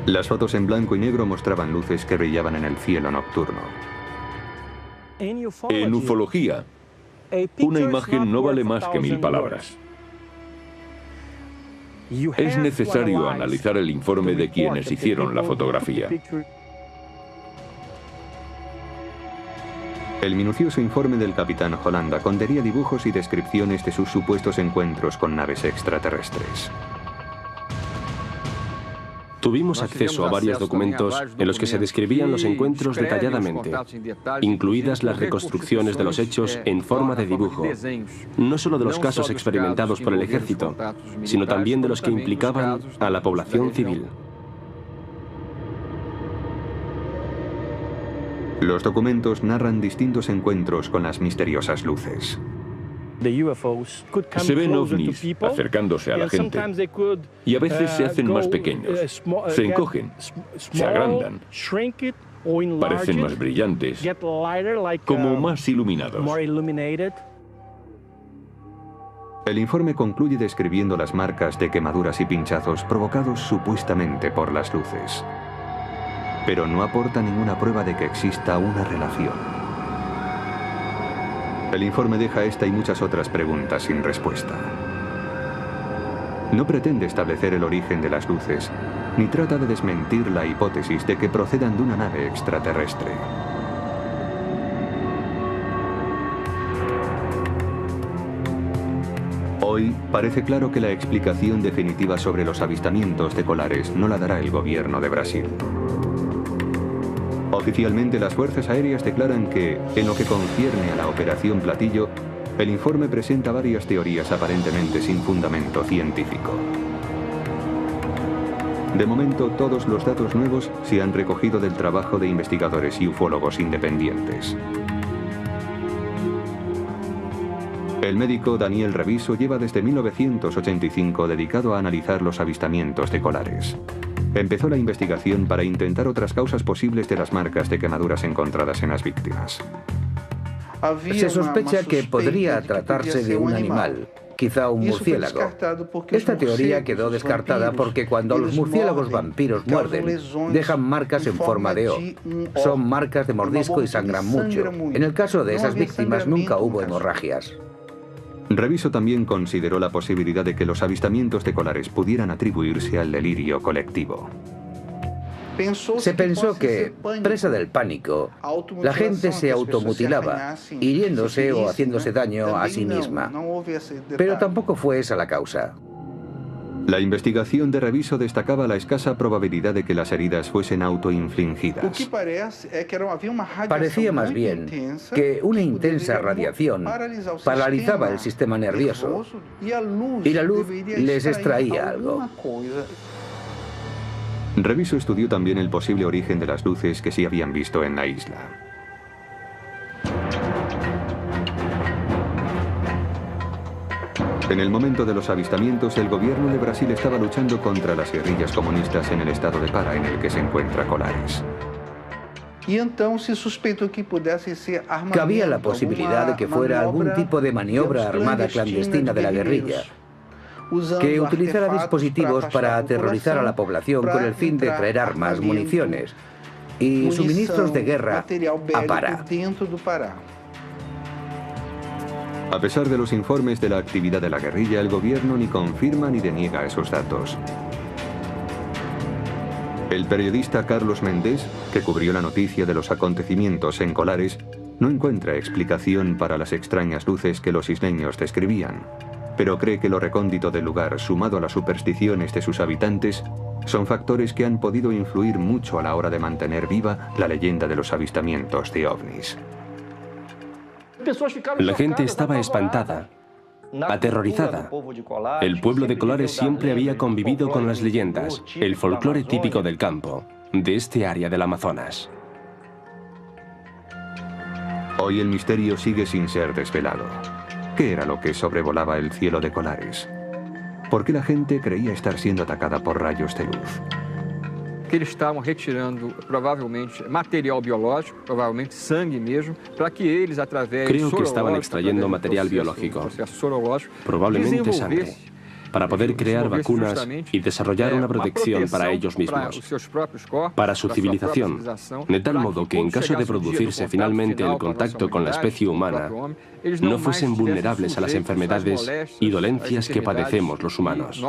Las fotos en blanco y negro mostraban luces que brillaban en el cielo nocturno. En ufología, una imagen no vale más que 1000 palabras. Es necesario analizar el informe de quienes hicieron la fotografía. El minucioso informe del capitán Hollanda contenía dibujos y descripciones de sus supuestos encuentros con naves extraterrestres. Tuvimos acceso a varios documentos en los que se describían los encuentros detalladamente, incluidas las reconstrucciones de los hechos en forma de dibujo, no solo de los casos experimentados por el ejército, sino también de los que implicaban a la población civil. Los documentos narran distintos encuentros con las misteriosas luces. Se ven ovnis acercándose a la gente y a veces se hacen más pequeños, se encogen, se agrandan, parecen más brillantes, como más iluminados. El informe concluye describiendo las marcas de quemaduras y pinchazos provocados supuestamente por las luces, pero no aporta ninguna prueba de que exista una relación. El informe deja esta y muchas otras preguntas sin respuesta. No pretende establecer el origen de las luces, ni trata de desmentir la hipótesis de que procedan de una nave extraterrestre. Hoy parece claro que la explicación definitiva sobre los avistamientos de colares no la dará el gobierno de Brasil. Oficialmente, las fuerzas aéreas declaran que, en lo que concierne a la Operación Platillo, el informe presenta varias teorías aparentemente sin fundamento científico. De momento, todos los datos nuevos se han recogido del trabajo de investigadores y ufólogos independientes. El médico Daniel Reviso lleva desde 1985 dedicado a analizar los avistamientos de colares. Empezó la investigación para intentar otras causas posibles de las marcas de quemaduras encontradas en las víctimas. Se sospecha que podría tratarse de un animal, quizá un murciélago. Esta teoría quedó descartada porque cuando los murciélagos vampiros muerden, dejan marcas en forma de O. Son marcas de mordisco y sangran mucho. En el caso de esas víctimas nunca hubo hemorragias. Reviso también consideró la posibilidad de que los avistamientos de colares pudieran atribuirse al delirio colectivo. Se pensó que, presa del pánico, la gente se automutilaba, hiriéndose o haciéndose daño a sí misma. Pero tampoco fue esa la causa. La investigación de Reviso destacaba la escasa probabilidad de que las heridas fuesen autoinfligidas. Parecía más bien que una intensa radiación paralizaba el sistema nervioso y la luz les extraía algo. Reviso estudió también el posible origen de las luces que se habían visto en la isla. En el momento de los avistamientos, el gobierno de Brasil estaba luchando contra las guerrillas comunistas en el estado de Pará en el que se encuentra Colares. Cabía la posibilidad de que fuera algún tipo de maniobra armada clandestina de la guerrilla, que utilizara dispositivos para aterrorizar a la población con el fin de traer armas, municiones y suministros de guerra a Pará. A pesar de los informes de la actividad de la guerrilla, el gobierno ni confirma ni deniega esos datos. El periodista Carlos Méndez, que cubrió la noticia de los acontecimientos en Colares, no encuentra explicación para las extrañas luces que los isleños describían, pero cree que lo recóndito del lugar, sumado a las supersticiones de sus habitantes, son factores que han podido influir mucho a la hora de mantener viva la leyenda de los avistamientos de ovnis. La gente estaba espantada, aterrorizada. El pueblo de Colares siempre había convivido con las leyendas, el folclore típico del campo, de este área del Amazonas. Hoy el misterio sigue sin ser desvelado. ¿Qué era lo que sobrevolaba el cielo de Colares? ¿Por qué la gente creía estar siendo atacada por rayos de luz? Que eles estavam retirando provavelmente material biológico, provavelmente sangue mesmo, para que eles através Creo que estaban extrayendo material biológico, probablemente sangre, para poder crear vacunas y desarrollar una protección para ellos mismos, para su civilización, de tal modo que en caso de producirse finalmente el contacto con la especie humana, no fuesen vulnerables a las enfermedades y dolencias que padecemos los humanos.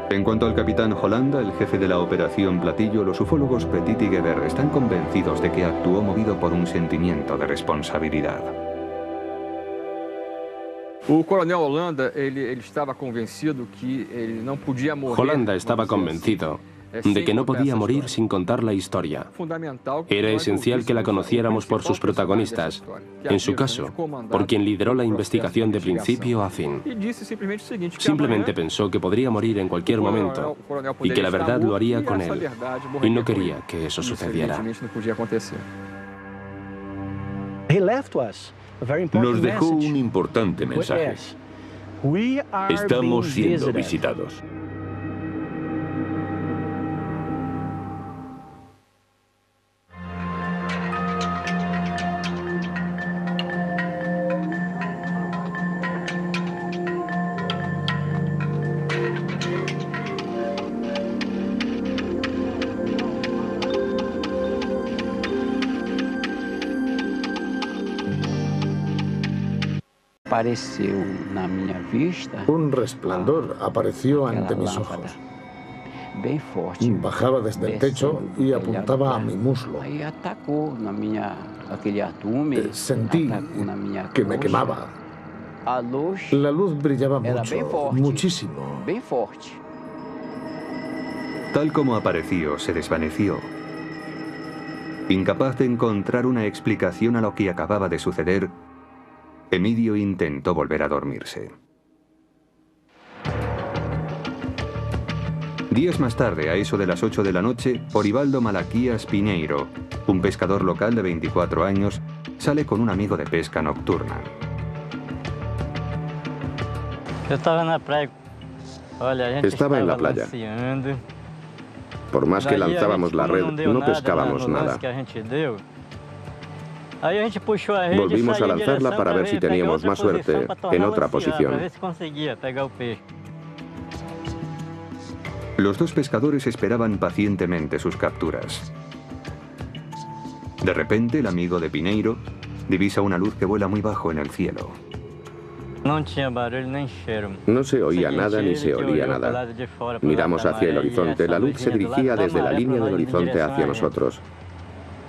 En cuanto al capitán Holanda, el jefe de la Operación Platillo, los ufólogos Petit y Geber están convencidos de que actuó movido por un sentimiento de responsabilidad. Holanda estaba convencido de que no podía morir sin contar la historia. Era esencial que la conociéramos por sus protagonistas, en su caso, por quien lideró la investigación de principio a fin. Simplemente pensó que podría morir en cualquier momento y que la verdad lo haría con él, y no quería que eso sucediera. Nos dejó un importante mensaje. Estamos siendo visitados. Un resplandor apareció ante mis ojos. Bajaba desde el techo y apuntaba a mi muslo. Sentí que me quemaba. La luz brillaba mucho, muchísimo. Tal como apareció, se desvaneció. Incapaz de encontrar una explicación a lo que acababa de suceder, Emidio intentó volver a dormirse. Días más tarde, a eso de las 8 de la noche, Orivaldo Malaquías Piñeiro, un pescador local de 24 años, sale con un amigo de pesca nocturna. Estaba en la playa. Por más que lanzábamos la red, no pescábamos nada. Volvimos a lanzarla para ver si teníamos más suerte en otra posición. Los dos pescadores esperaban pacientemente sus capturas. De repente, el amigo de Piñeiro divisa una luz que vuela muy bajo en el cielo. No se oía nada ni se olía nada. Miramos hacia el horizonte. La luz se dirigía desde la línea del horizonte hacia nosotros.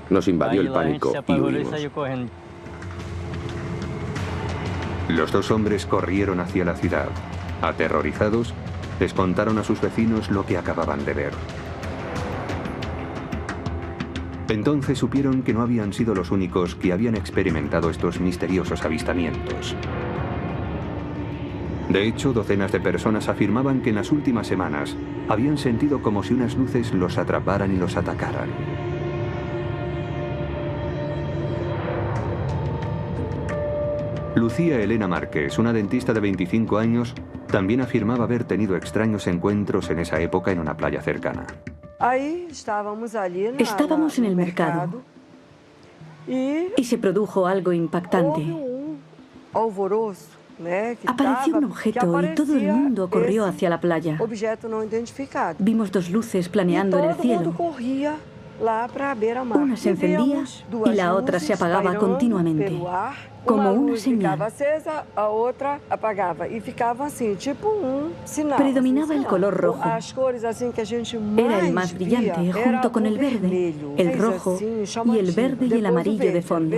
Nos invadió el pánico y huimos. Los dos hombres corrieron hacia la ciudad. Aterrorizados, les contaron a sus vecinos lo que acababan de ver. Entonces supieron que no habían sido los únicos que habían experimentado estos misteriosos avistamientos. De hecho, docenas de personas afirmaban que en las últimas semanas habían sentido como si unas luces los atraparan y los atacaran. Lucía Elena Márquez, una dentista de 25 años, también afirmaba haber tenido extraños encuentros en esa época en una playa cercana. Estábamos en el mercado y se produjo algo impactante. Apareció un objeto y todo el mundo corrió hacia la playa. Vimos dos luces planeando en el cielo. Una se encendía y la otra se apagaba continuamente, como una señal. Predominaba el color rojo. Era el más brillante, junto con el verde, el rojo y el verde y el amarillo de fondo.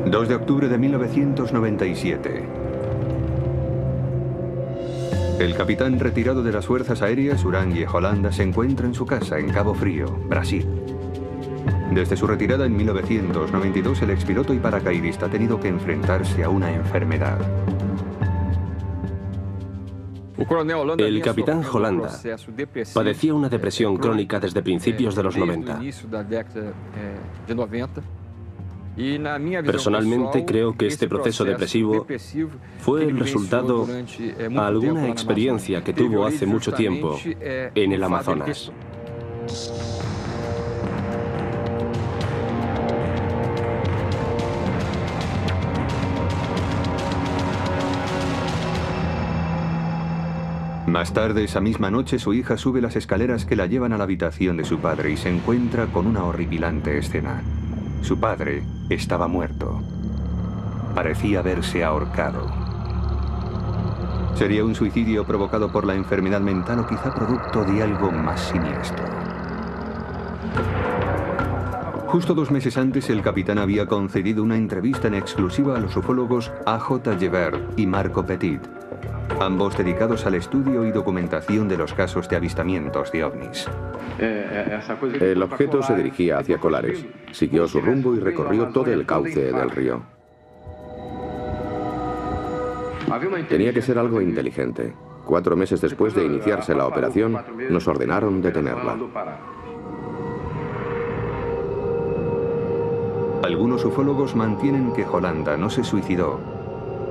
...2 de octubre de 1997. El capitán retirado de las Fuerzas Aéreas, Urangui Holanda, se encuentra en su casa en Cabo Frío, Brasil. Desde su retirada en 1992, el expiloto y paracaidista ha tenido que enfrentarse a una enfermedad. El capitán Holanda padecía una depresión crónica desde principios de los 90. Personalmente creo que este proceso depresivo fue el resultado de alguna experiencia que tuvo hace mucho tiempo en el Amazonas. Más tarde, esa misma noche, su hija sube las escaleras que la llevan a la habitación de su padre y se encuentra con una horripilante escena. Su padre estaba muerto. Parecía haberse ahorcado. ¿Sería un suicidio provocado por la enfermedad mental o quizá producto de algo más siniestro? Justo 2 meses antes, el capitán había concedido una entrevista en exclusiva a los ufólogos A.J. Gebert y Marco Petit. ambos dedicados al estudio y documentación de los casos de avistamientos de ovnis. El objeto se dirigía hacia Colares, siguió su rumbo y recorrió todo el cauce del río. Tenía que ser algo inteligente. 4 meses después de iniciarse la operación, nos ordenaron detenerla. Algunos ufólogos mantienen que Holanda no se suicidó,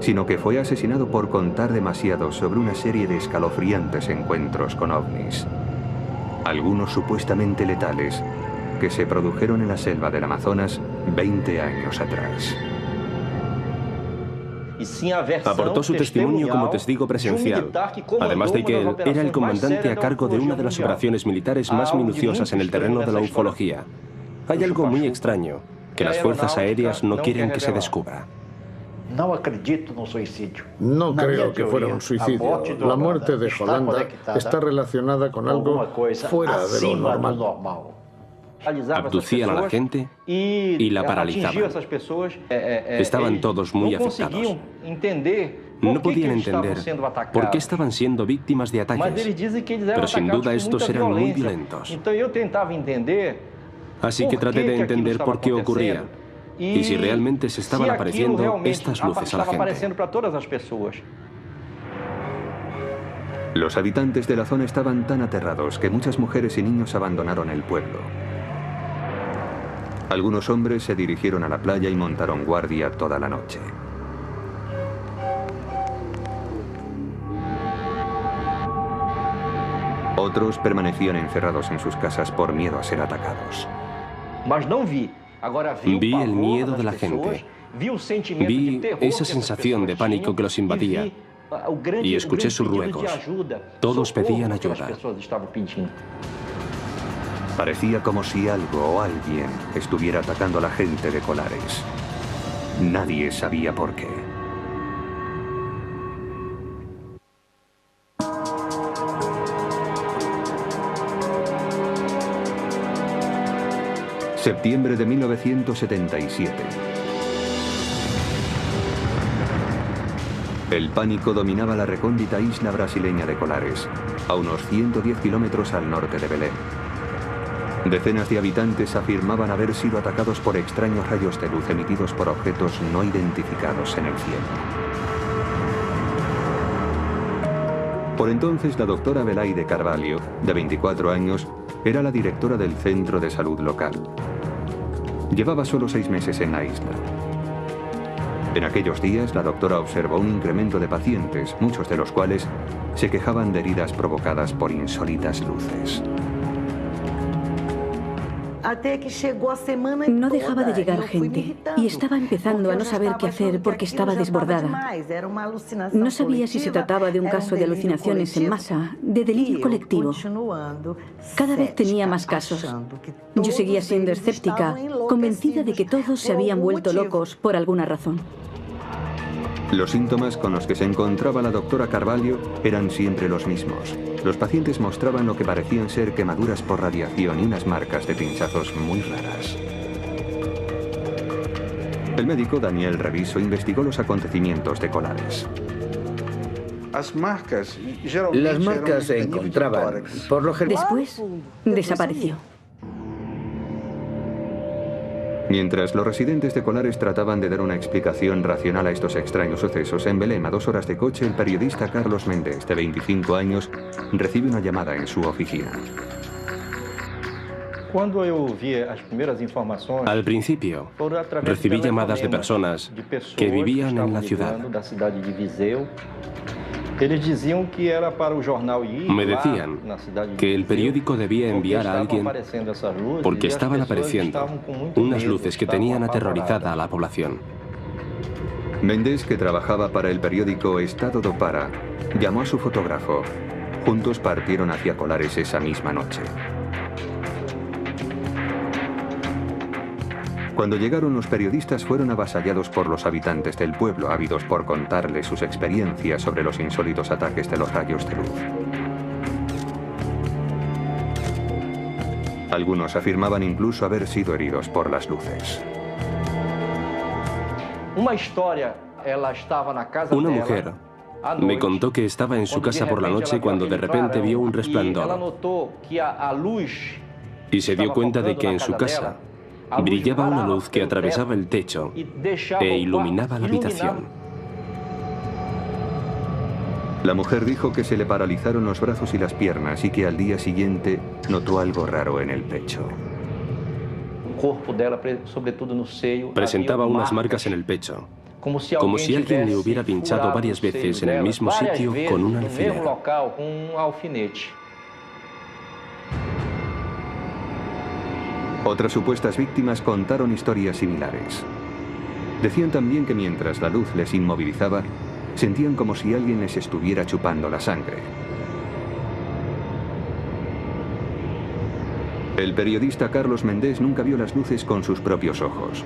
sino que fue asesinado por contar demasiado sobre una serie de escalofriantes encuentros con ovnis. Algunos supuestamente letales, que se produjeron en la selva del Amazonas 20 años atrás. Aportó su testimonio como testigo presencial, además de que él era el comandante a cargo de una de las operaciones militares más minuciosas en el terreno de la ufología. Hay algo muy extraño que las fuerzas aéreas no quieren que se descubra. No creo que fuera un suicidio. La muerte de Holanda está relacionada con algo fuera de lo normal. Abducían a la gente y la paralizaban. Estaban todos muy afectados. No podían entender por qué estaban siendo víctimas de ataques, pero sin duda estos eran muy violentos. Así que traté de entender por qué ocurría y si realmente se estaban apareciendo estas luces a la gente. Los habitantes de la zona estaban tan aterrados que muchas mujeres y niños abandonaron el pueblo. Algunos hombres se dirigieron a la playa y montaron guardia toda la noche. Otros permanecían encerrados en sus casas por miedo a ser atacados. Vi el miedo de la gente. Vi esa sensación de pánico que los invadía y escuché sus ruegos. Todos pedían ayuda. Parecía como si algo o alguien estuviera atacando a la gente de Colares. Nadie sabía por qué. Septiembre de 1977. El pánico dominaba la recóndita isla brasileña de Colares, a unos 110 kilómetros al norte de Belém. Decenas de habitantes afirmaban haber sido atacados por extraños rayos de luz emitidos por objetos no identificados en el cielo. Por entonces, la doctora Belaide Carvalho, de 24 años, era la directora del centro de salud local. Llevaba solo 6 meses en la isla. En aquellos días, la doctora observó un incremento de pacientes, muchos de los cuales se quejaban de heridas provocadas por insólitas luces. No dejaba de llegar gente y estaba empezando a no saber qué hacer porque estaba desbordada. No sabía si se trataba de un caso de alucinaciones en masa, de delirio colectivo. Cada vez tenía más casos. Yo seguía siendo escéptica, convencida de que todos se habían vuelto locos por alguna razón. Los síntomas con los que se encontraba la doctora Carvalho eran siempre los mismos. Los pacientes mostraban lo que parecían ser quemaduras por radiación y unas marcas de pinchazos muy raras. El médico Daniel Reviso investigó los acontecimientos de Colares. Las marcas se encontraban, por lo general. Después, desapareció. Mientras los residentes de Colares trataban de dar una explicación racional a estos extraños sucesos, en Belém, a 2 horas de coche, el periodista Carlos Méndez, de 25 años, recibe una llamada en su oficina. Al principio, recibí llamadas de personas que vivían en la ciudad. Me decían que el periódico debía enviar a alguien porque estaban apareciendo unas luces que tenían aterrorizada a la población. Méndez, que trabajaba para el periódico Estado do Pará, llamó a su fotógrafo. Juntos partieron hacia Colares esa misma noche. Cuando llegaron, los periodistas fueron avasallados por los habitantes del pueblo, ávidos por contarles sus experiencias sobre los insólitos ataques de los rayos de luz. Algunos afirmaban incluso haber sido heridos por las luces. Una mujer Me contó que estaba en su casa por la noche cuando de repente vio un resplandor y se dio cuenta de que en su casa brillaba una luz que atravesaba el techo e iluminaba la habitación. La mujer dijo que se le paralizaron los brazos y las piernas y que al día siguiente notó algo raro en el pecho. Presentaba unas marcas en el pecho, como si alguien le hubiera pinchado varias veces en el mismo sitio con un alfiler. Otras supuestas víctimas contaron historias similares. Decían también que mientras la luz les inmovilizaba, sentían como si alguien les estuviera chupando la sangre. El periodista Carlos Mendés nunca vio las luces con sus propios ojos.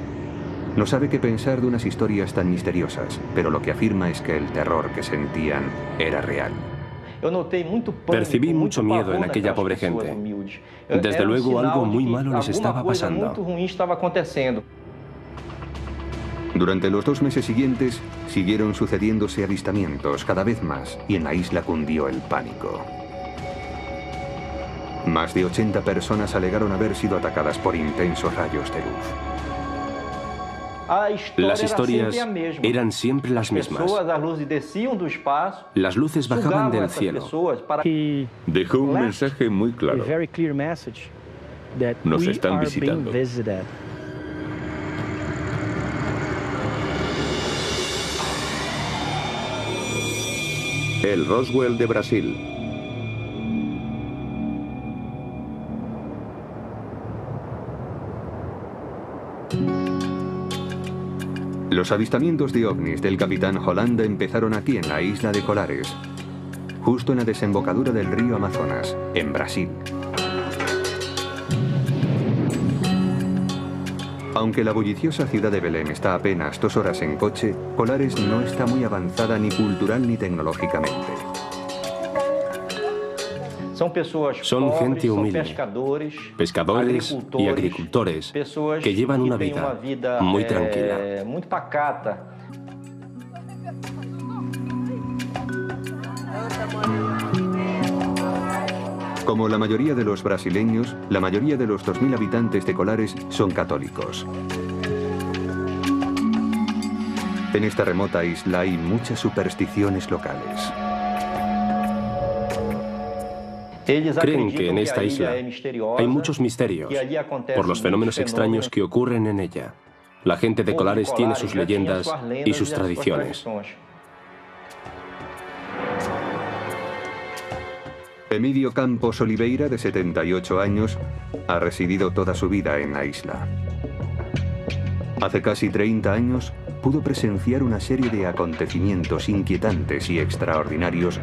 No sabe qué pensar de unas historias tan misteriosas, pero lo que afirma es que el terror que sentían era real. Percibí mucho miedo en aquella pobre gente. Desde luego algo muy malo les estaba pasando. Durante los 2 meses siguientes, siguieron sucediéndose avistamientos cada vez más y en la isla cundió el pánico. Más de 80 personas alegaron haber sido atacadas por intensos rayos de luz. Las historias eran siempre las mismas. Las luces bajaban del cielo. Dejó un mensaje muy claro. Nos están visitando. El Roswell de Brasil. Los avistamientos de ovnis del capitán Holanda empezaron aquí en la isla de Colares, justo en la desembocadura del río Amazonas, en Brasil. Aunque la bulliciosa ciudad de Belém está apenas 2 horas en coche, Colares no está muy avanzada ni cultural ni tecnológicamente. Son gente humilde, pescadores y agricultores que llevan una vida muy tranquila. Como la mayoría de los brasileños, la mayoría de los 2.000 habitantes de Colares son católicos. En esta remota isla hay muchas supersticiones locales. Creen que en esta isla hay muchos misterios por los fenómenos extraños que ocurren en ella. La gente de Colares tiene sus leyendas y sus tradiciones. Emilio Campos Oliveira, de 78 años, ha residido toda su vida en la isla. Hace casi 30 años pudo presenciar una serie de acontecimientos inquietantes y extraordinarios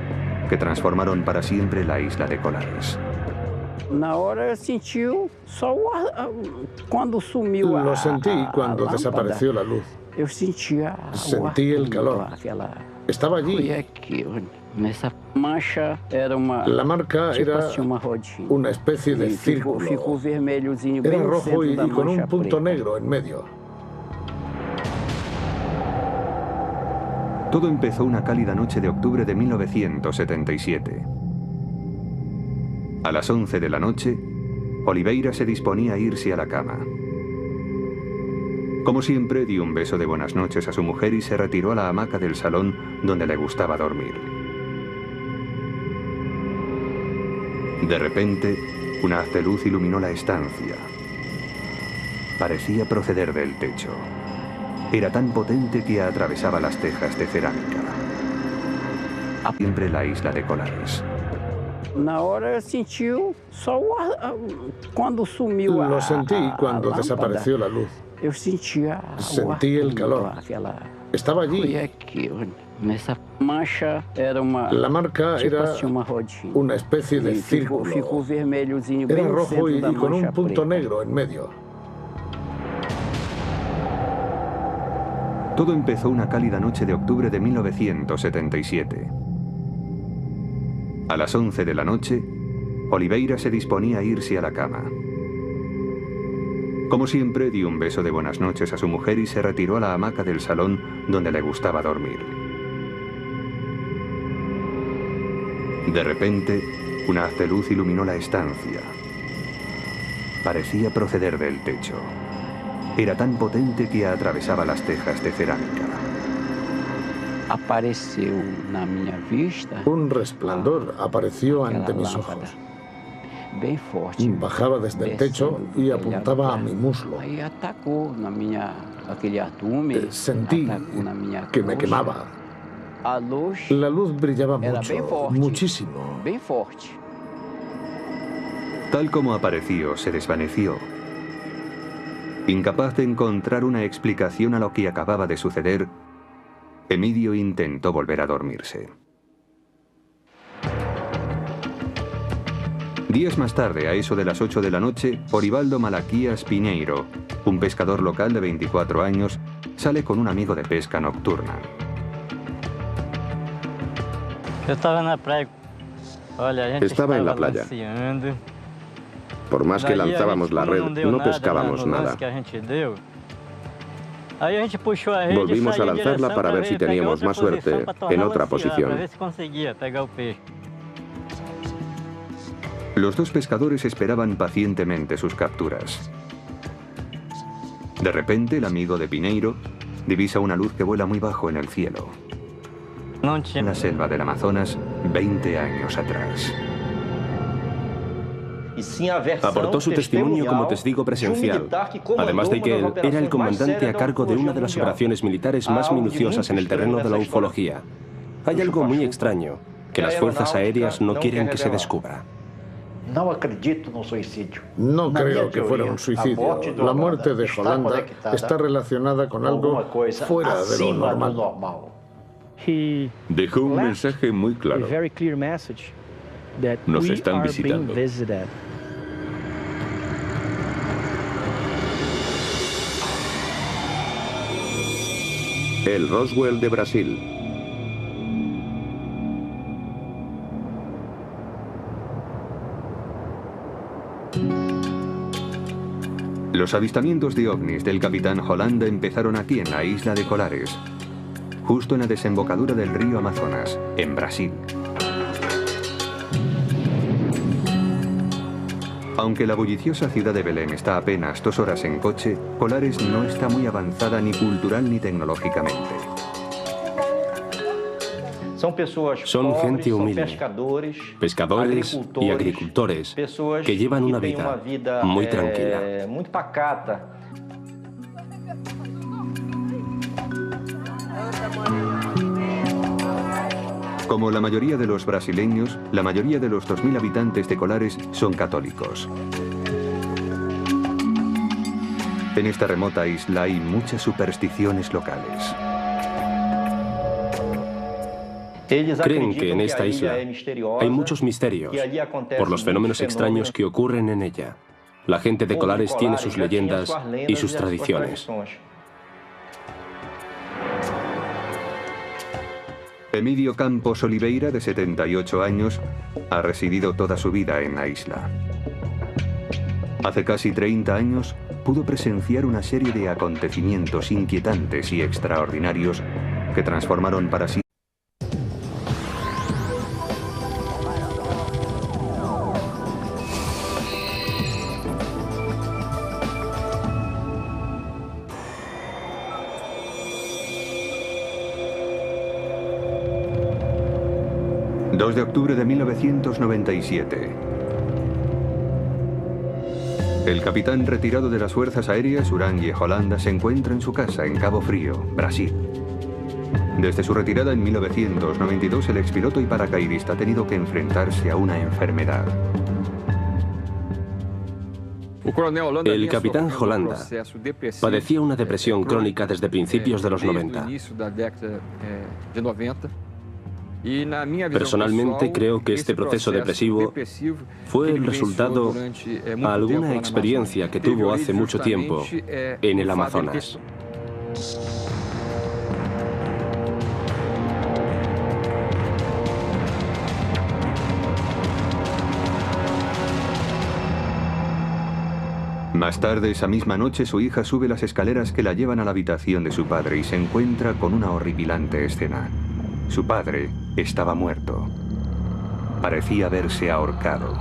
que transformaron para siempre la isla de Colares. Lo sentí cuando desapareció la luz. Sentí el calor. Estaba allí. La marca era una especie de círculo. Era rojo y con un punto negro en medio. Todo empezó una cálida noche de octubre de 1977. A las 11 de la noche, Oliveira se disponía a irse a la cama. Como siempre, dio un beso de buenas noches a su mujer y se retiró a la hamaca del salón donde le gustaba dormir. De repente, un haz de luz iluminó la estancia. Parecía proceder del techo. Era tan potente que atravesaba las tejas de cerámica. Siempre la isla de Colares. Lo sentí cuando desapareció la luz. Sentí el calor. Estaba allí. La marca era una especie de círculo. Era rojo y con un punto negro en medio. Todo empezó una cálida noche de octubre de 1977. A las 11 de la noche, Oliveira se disponía a irse a la cama. Como siempre, dio un beso de buenas noches a su mujer y se retiró a la hamaca del salón donde le gustaba dormir. De repente, un haz de luz iluminó la estancia. Parecía proceder del techo. Era tan potente que atravesaba las tejas de cerámica. Un resplandor apareció ante mis ojos. Bajaba desde el techo y apuntaba a mi muslo. Sentí que me quemaba. La luz brillaba mucho, muchísimo. Tal como apareció, se desvaneció. Incapaz de encontrar una explicación a lo que acababa de suceder, Emidio intentó volver a dormirse. Días más tarde, a eso de las 8 de la noche, Orivaldo Malaquías Piñeiro, un pescador local de 24 años, sale con un amigo de pesca nocturna. Estaba en la playa. Por más que lanzábamos la red, no pescábamos nada. Volvimos a lanzarla para ver si teníamos más suerte en otra posición. Los dos pescadores esperaban pacientemente sus capturas. De repente, el amigo de Piñeiro divisa una luz que vuela muy bajo en el cielo. En la selva del Amazonas, 20 años atrás. Aportó su testimonio como testigo presencial, además de que él era el comandante a cargo de una de las operaciones militares más minuciosas en el terreno de la ufología. Hay algo muy extraño, que las fuerzas aéreas no quieren que se descubra. No creo que fuera un suicidio. La muerte de Holanda está relacionada con algo fuera de lo normal. Dejó un mensaje muy claro. Nos están visitando. El Roswell de Brasil. Los avistamientos de ovnis del capitán Holanda empezaron aquí en la isla de Colares, justo en la desembocadura del río Amazonas, en Brasil. Aunque la bulliciosa ciudad de Belém está a apenas 2 horas en coche, Colares no está muy avanzada ni cultural ni tecnológicamente. Son gente humilde, pescadores y agricultores que llevan una vida muy tranquila. Como la mayoría de los brasileños, la mayoría de los 2.000 habitantes de Colares son católicos. En esta remota isla hay muchas supersticiones locales. Creen que en esta isla hay muchos misterios por los fenómenos extraños que ocurren en ella. La gente de Colares tiene sus leyendas y sus tradiciones. Emidio Campos Oliveira, de 78 años, ha residido toda su vida en la isla. Hace casi 30 años pudo presenciar una serie de acontecimientos inquietantes y extraordinarios que transformaron para sí. De octubre de 1997. El capitán retirado de las fuerzas aéreas, Urangue Holanda, se encuentra en su casa en Cabo Frío, Brasil. Desde su retirada en 1992, el expiloto y paracaidista ha tenido que enfrentarse a una enfermedad. El capitán Holanda padecía una depresión crónica desde principios de los 90. Personalmente creo que este proceso depresivo fue el resultado de alguna experiencia que tuvo hace mucho tiempo en el Amazonas. Más tarde, esa misma noche, su hija sube las escaleras que la llevan a la habitación de su padre y se encuentra con una horripilante escena. Su padre estaba muerto. parecía haberse ahorcado.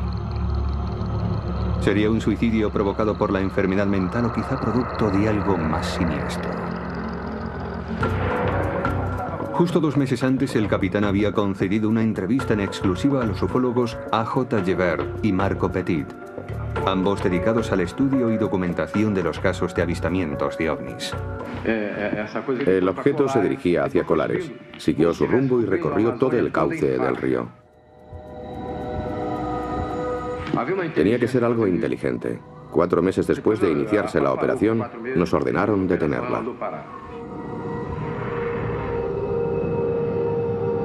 ¿Sería un suicidio provocado por la enfermedad mental o quizá producto de algo más siniestro? Justo 2 meses antes, el capitán había concedido una entrevista en exclusiva a los ufólogos A.J. Gebert y Marco Petit, ambos dedicados al estudio y documentación de los casos de avistamientos de ovnis. El objeto se dirigía hacia Colares, siguió su rumbo y recorrió todo el cauce del río. Tenía que ser algo inteligente. 4 meses después de iniciarse la operación, nos ordenaron detenerla.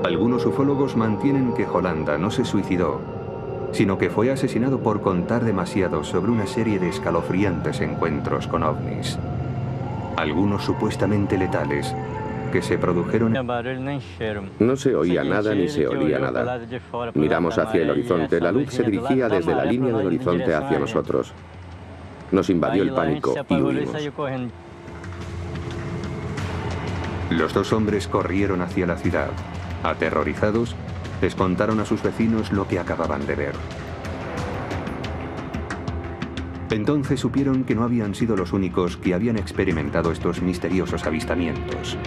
Algunos ufólogos mantienen que Holanda no se suicidó, sino que fue asesinado por contar demasiado sobre una serie de escalofriantes encuentros con ovnis. Algunos supuestamente letales, que se produjeron... No se oía nada ni se olía nada. Miramos hacia el horizonte, la luz se dirigía desde la línea del horizonte hacia nosotros. Nos invadió el pánico y huimos. Los 2 hombres corrieron hacia la ciudad. Aterrorizados, les contaron a sus vecinos lo que acababan de ver. Entonces supieron que no habían sido los únicos que habían experimentado estos misteriosos avistamientos.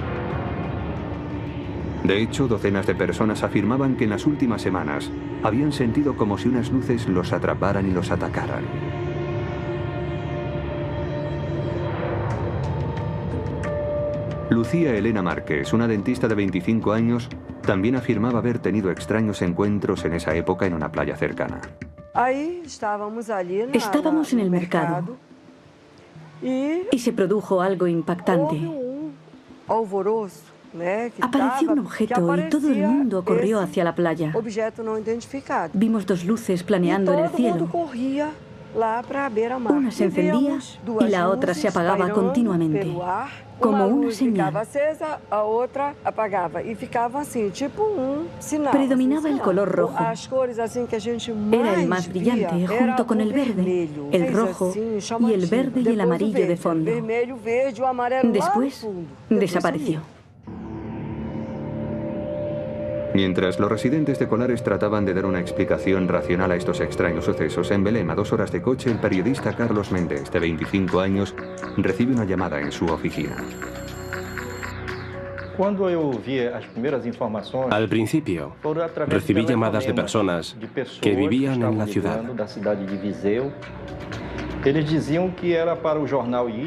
De hecho, docenas de personas afirmaban que en las últimas semanas habían sentido como si unas luces los atraparan y los atacaran. Lucía Elena Márquez, una dentista de 25 años, también afirmaba haber tenido extraños encuentros en esa época en una playa cercana. Estábamos en el mercado y se produjo algo impactante. Apareció un objeto y todo el mundo corrió hacia la playa. Vimos 2 luces planeando en el cielo. Una se encendía y la otra se apagaba continuamente, como una señal. Predominaba el color rojo. Era el más brillante, junto con el verde, el rojo y el verde y el amarillo de fondo. Después desapareció. Mientras los residentes de Colares trataban de dar una explicación racional a estos extraños sucesos, en Belém, a 2 horas de coche, el periodista Carlos Méndez, de 25 años, recibe una llamada en su oficina. Al principio, recibí llamadas de personas que vivían en la ciudad.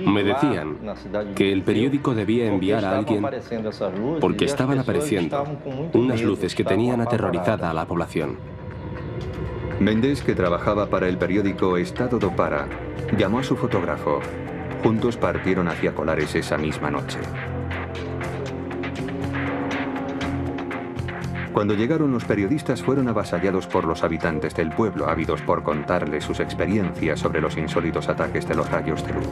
Me decían que el periódico debía enviar a alguien porque estaban apareciendo unas luces que tenían aterrorizada a la población. Méndez, que trabajaba para el periódico Estado do Pará, llamó a su fotógrafo. Juntos partieron hacia Colares esa misma noche. Cuando llegaron, los periodistas fueron avasallados por los habitantes del pueblo, ávidos por contarles sus experiencias sobre los insólitos ataques de los rayos de luz.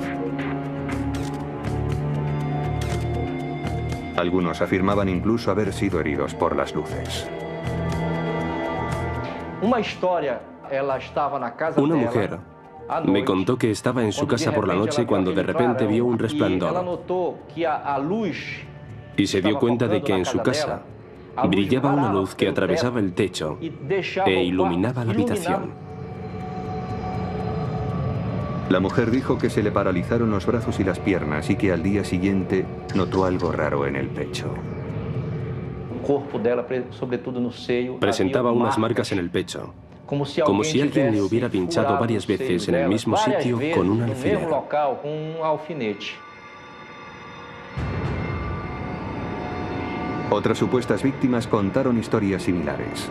Algunos afirmaban incluso haber sido heridos por las luces. Una mujer me contó que estaba en su casa por la noche cuando de repente vio un resplandor y se dio cuenta de que en su casa brillaba una luz que atravesaba el techo e iluminaba la habitación. La mujer dijo que se le paralizaron los brazos y las piernas y que al día siguiente notó algo raro en el pecho. Presentaba unas marcas en el pecho, como si alguien le hubiera pinchado varias veces en el mismo sitio con un alfiler. Otras supuestas víctimas contaron historias similares.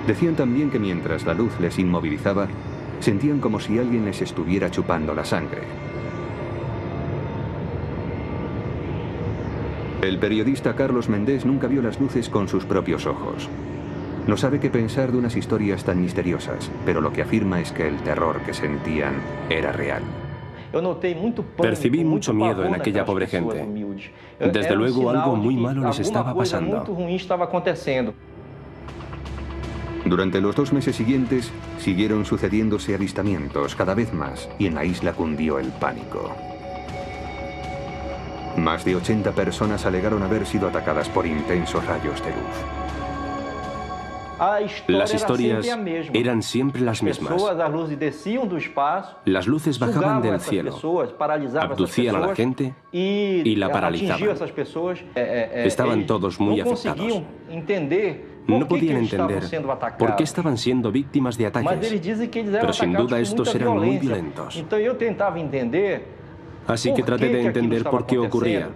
Decían también que mientras la luz les inmovilizaba, sentían como si alguien les estuviera chupando la sangre. El periodista Carlos Méndez nunca vio las luces con sus propios ojos. No sabe qué pensar de unas historias tan misteriosas, pero lo que afirma es que el terror que sentían era real. Percibí mucho miedo en aquella pobre gente. Desde luego algo muy malo les estaba pasando. Durante los 2 meses siguientes, siguieron sucediéndose avistamientos cada vez más y en la isla cundió el pánico. Más de 80 personas alegaron haber sido atacadas por intensos rayos de luz. Las historias eran siempre las mismas. Las luces bajaban del cielo, abducían a la gente y la paralizaban. Estaban todos muy afectados. No podían entender por qué estaban siendo víctimas de ataques, pero sin duda estos eran muy violentos. Así que traté de entender por qué ocurría.